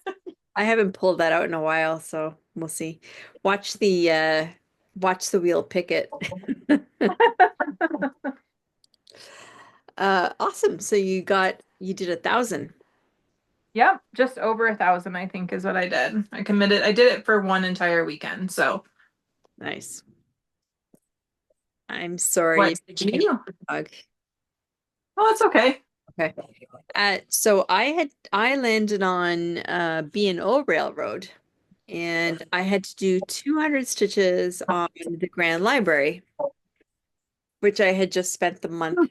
I haven't pulled that out in a while, so we'll see. Watch the wheel picket. Awesome. So you did 1,000. Yep, just over 1,000, I think, is what I did. I did it for one entire weekend, so. Nice. I'm sorry. What did you? Oh, it's okay. Okay. So I landed on B&O Railroad, and I had to do 200 stitches on the Grand Library, which I had just spent the month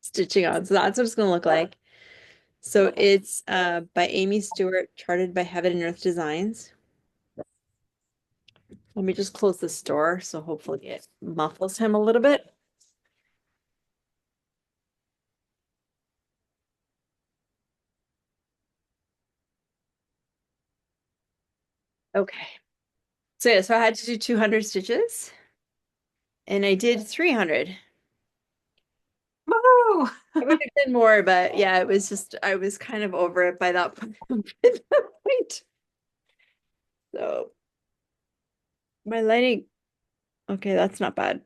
stitching on. So that's what it's going to look like. So it's by Amy Stewart, charted by Heaven and Earth Designs. Let me just close this door, so hopefully it muffles him a little bit. Okay. So yeah, so I had to do 200 stitches and I did 300. Woo! I would have done more, but yeah, it was just I was kind of over it by that point. So my lighting, okay, that's not bad.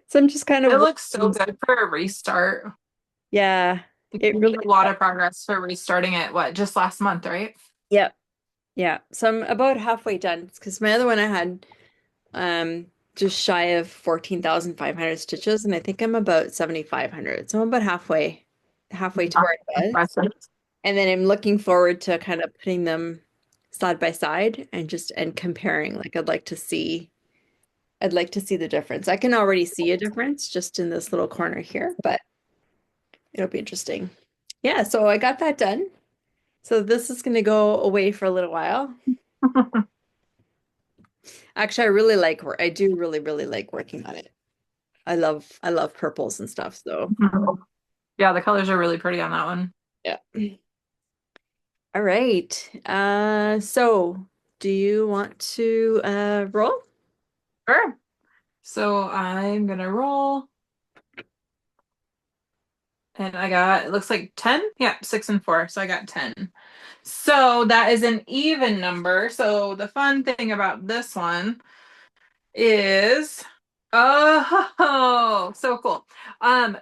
So I'm just kind It of looks so working. good for a restart. Yeah, You it made really a lot does. of progress for restarting it, what, just last month, right? Yeah. Yeah. So I'm about halfway done because my other one I had um just shy of 14,500 stitches and I think I'm about 7,500. So I'm about halfway to Yeah, where I was. impressive. And then I'm looking forward to kind of putting them side by side and just and comparing. Like I'd like to see the difference. I can already see a difference just in this little corner here, but it'll be interesting. Yeah, so I got that done. So this is going to go away for a little while. Actually, I do really, really like working on it. I love purples and stuff. So Yeah, the colors are really pretty on that one. yeah. All right. So do you want to roll? Sure. So I'm gonna roll, and I got, it looks like 10. Yeah, 6 and 4. So I got 10. So that is an even number. So the fun thing about this one is, oh, so cool.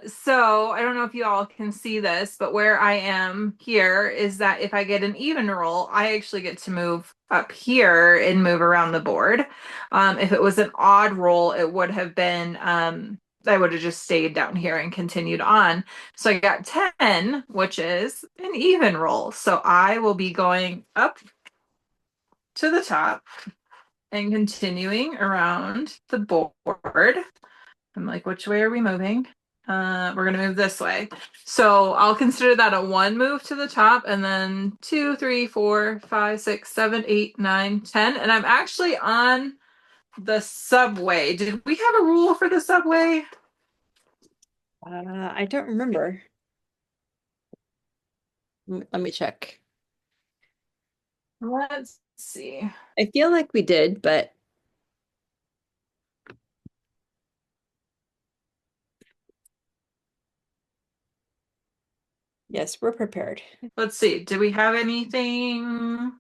So I don't know if you all can see this, but where I am here is that if I get an even roll, I actually get to move up here and move around the board. If it was an odd roll, it would have been I would have just stayed down here and continued on. So I got 10, which is an even roll. So I will be going up to the top and continuing around the board. I'm like, which way are we moving? We're gonna move this way. So I'll consider that a one move to the top, and then 2, 3, 4, 5, 6, 7, 8, 9, 10. And I'm actually on the subway. Did we have a rule for the subway? I don't remember. Let me check. Let's see. I feel like we did, but yes, we're prepared. Let's see. Did we have anything?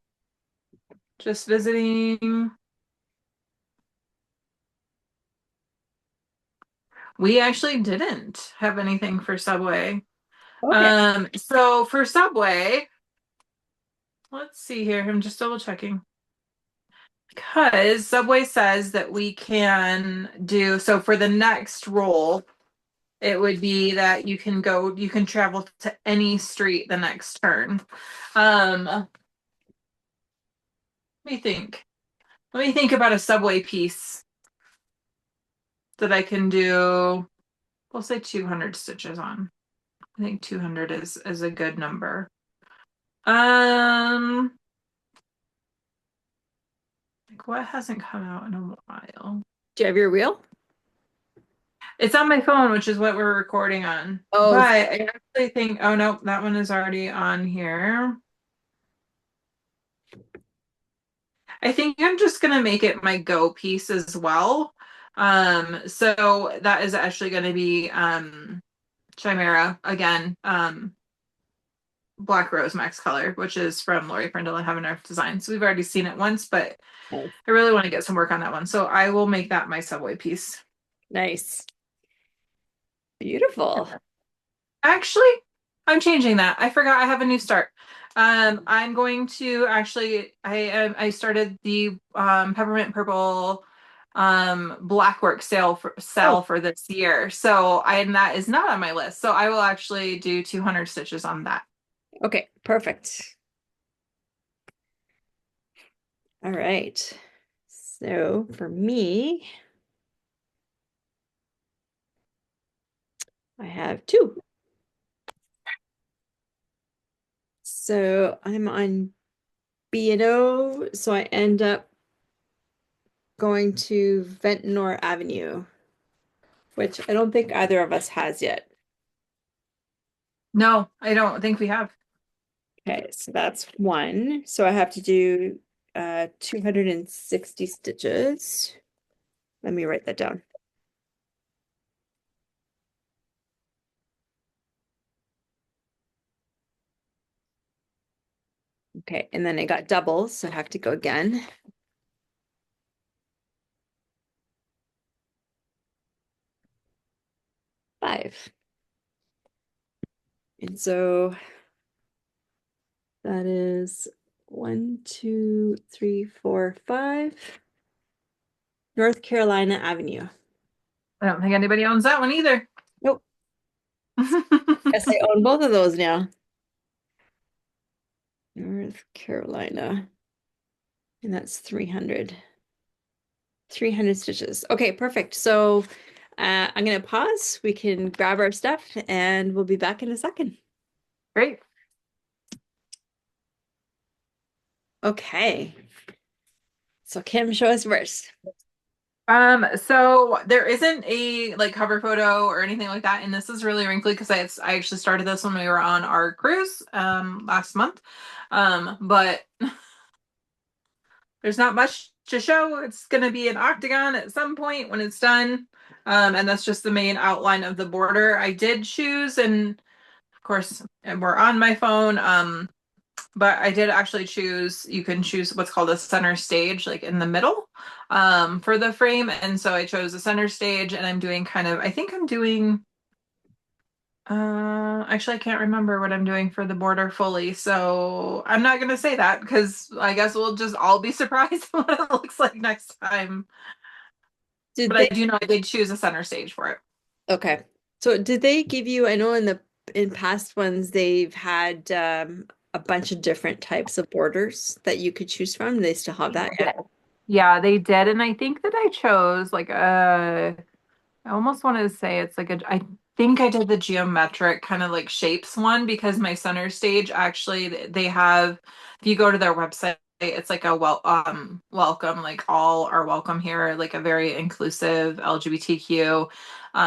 Just visiting. We actually didn't have anything for Subway. Okay. So for Subway, let's see here. I'm just double checking. Because Subway says that we can do, so for the next roll, it would be that you can travel to any street the next turn. Let me think. Let me think about a Subway piece that I can do. We'll say 200 stitches on. I think 200 is a good number. Um, like what hasn't come out in a while? Do you have your wheel? It's on my phone, which is what we're recording on. Oh, But I actually think, oh no, that one is already on here. I think I'm just gonna make it my go piece as well. So that is actually gonna be Chimera again, Black Rose Max Color, which is from Lori Prindle and Heaven Earth Design. So we've already seen it once, but nice. I really want to get some work on that one. So I will make that my subway piece. Nice. Beautiful. Actually, I'm changing that. I forgot I have a new start. I'm going to actually I started the peppermint purple blackwork Oh, sale for this year. So I and that is not on my list. So I will actually do 200 stitches on that. okay. Perfect. All right. So for me, I have two. So I'm on B&O, so I end up going to Ventnor Avenue, which I don't think either of us has yet. No, I don't think we have. Okay, so that's one. So I have to do 260 stitches. Let me write that down. Okay, and then I got doubles, so I have to go again. 5. And so that is 1, 2, 3, 4, 5. North Carolina Avenue. I don't think anybody owns that one either. Nope. Guess I own both of those now. North Carolina. And that's 300. 300 stitches. Okay, perfect. So I'm going to pause. We can grab our stuff and we'll be back in a second. Great. Okay. So Kim, show us first. So there isn't a like cover photo or anything like that, and this is really wrinkly because I actually started this when we were on our cruise last month. But there's not much to show. It's gonna be an octagon at some point when it's done. And that's just the main outline of the border. I did choose, and of course, and we're on my phone. But I did actually choose, you can choose what's called a center stage, like in the middle, for the frame. And so I chose a center stage and I'm doing kind of, I think I'm doing, actually, I can't remember what I'm doing for the border fully. So I'm not going to say that because I guess we'll just all be surprised what it looks like next time. Did But I they do know I did choose a center stage for it. Okay. So did they give you, I know in past ones they've had a bunch of different types of borders that you could choose from. Do they still have that? Yeah. Yeah, they did. And I think that I chose like I almost want to say it's like I think I did the geometric kind of like shapes one because my center stage actually they have, if you go to their website, it's like a welcome, like all are welcome here, like a very inclusive LGBTQ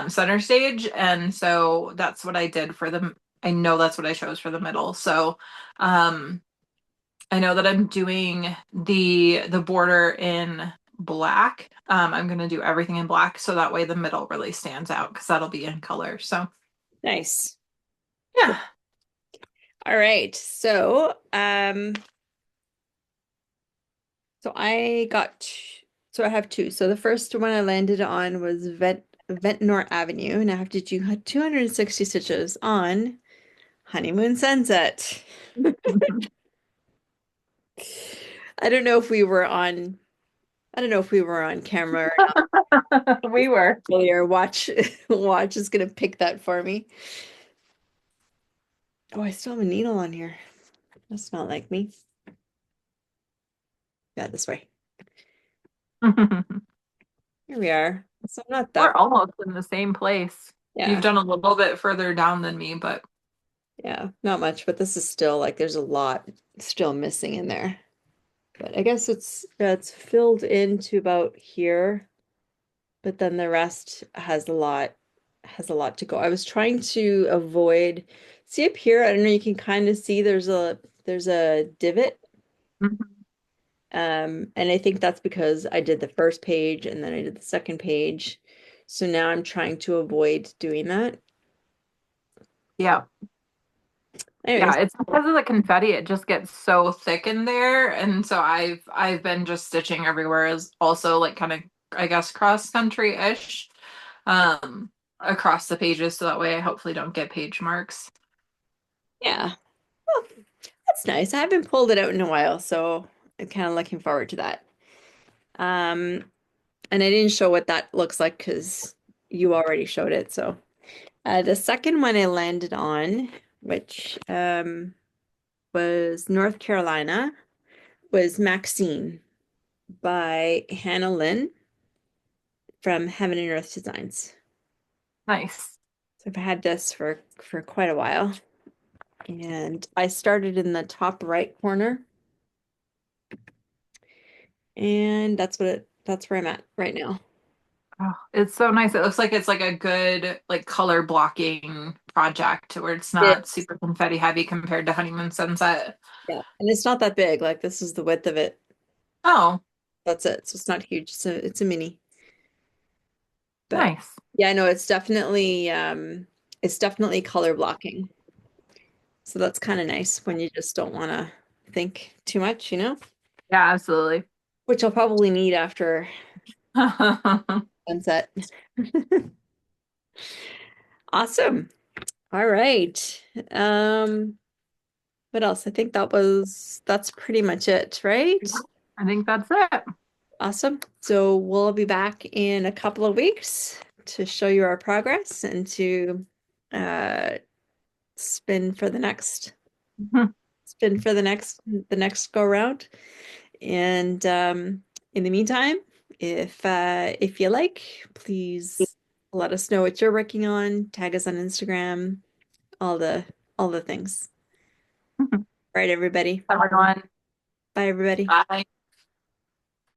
center stage. And so that's what I did for them. I know that's what I chose for the middle. So um I know that I'm doing the border in black. I'm gonna do everything in black so that way the middle really stands out because that'll be in color. So Nice. Cool. yeah. All right. So I got so I have two. So the first one I landed on was Ventnor Avenue, and I have to do 260 stitches on Honeymoon Sunset. I don't know if we were on I don't know if we were on camera or not. We were. Earlier, watch is gonna pick that for me. Oh, I still have a needle on here. That's not like me. Yeah, this way. Here we are. So not We're that, almost in the same place. You've yeah, done a little bit further down than me, but yeah, not much, but this is still like there's a lot still missing in there. But I guess it's filled into about here, but then the rest has a lot to go. I was trying to avoid, see up here, I don't know, you can kind of see there's a divot. Mhm. And I think that's because I did the first page and then I did the second page. So now I'm trying to avoid doing that. Yeah. Yeah, Anyways, it's because of the confetti. It just gets so thick in there, and so I've been just stitching everywhere. Is also like kind of I guess cross country-ish, across the pages, so that way I hopefully don't get page marks. yeah. Well, that's nice. I haven't pulled it out in a while, so I'm kind of looking forward to that. Um, and I didn't show what that looks like because you already showed it. So the second one I landed on, which was North Carolina, was Maxine by Hannah Lynn from Heaven and Earth Designs. Nice. So I've had this for quite a while, and I started in the top right corner, and that's where I'm at right now. Oh, it's so nice. It looks like it's like a good like color blocking project where it's It not super confetti heavy compared to Honeymoon Sunset. Yeah. And it's not that big. Like this is the width of it. Oh, That's it. So it's not huge. It's a mini. But nice. yeah, no, it's definitely color blocking. So that's kind of nice when you just don't want to think too much, you know? Yeah, absolutely. Which I'll probably need after sunset. Awesome. All right. Um, what else? I think that's pretty much it, right? I think that's it. Awesome. So we'll be back in a couple of weeks to show you our progress and to uh spin for the next the next go round. And in the meantime, if you like, please let us know what you're working on, tag us on Instagram, all the all the things. All right, everybody. Everyone. Bye, everybody. Bye.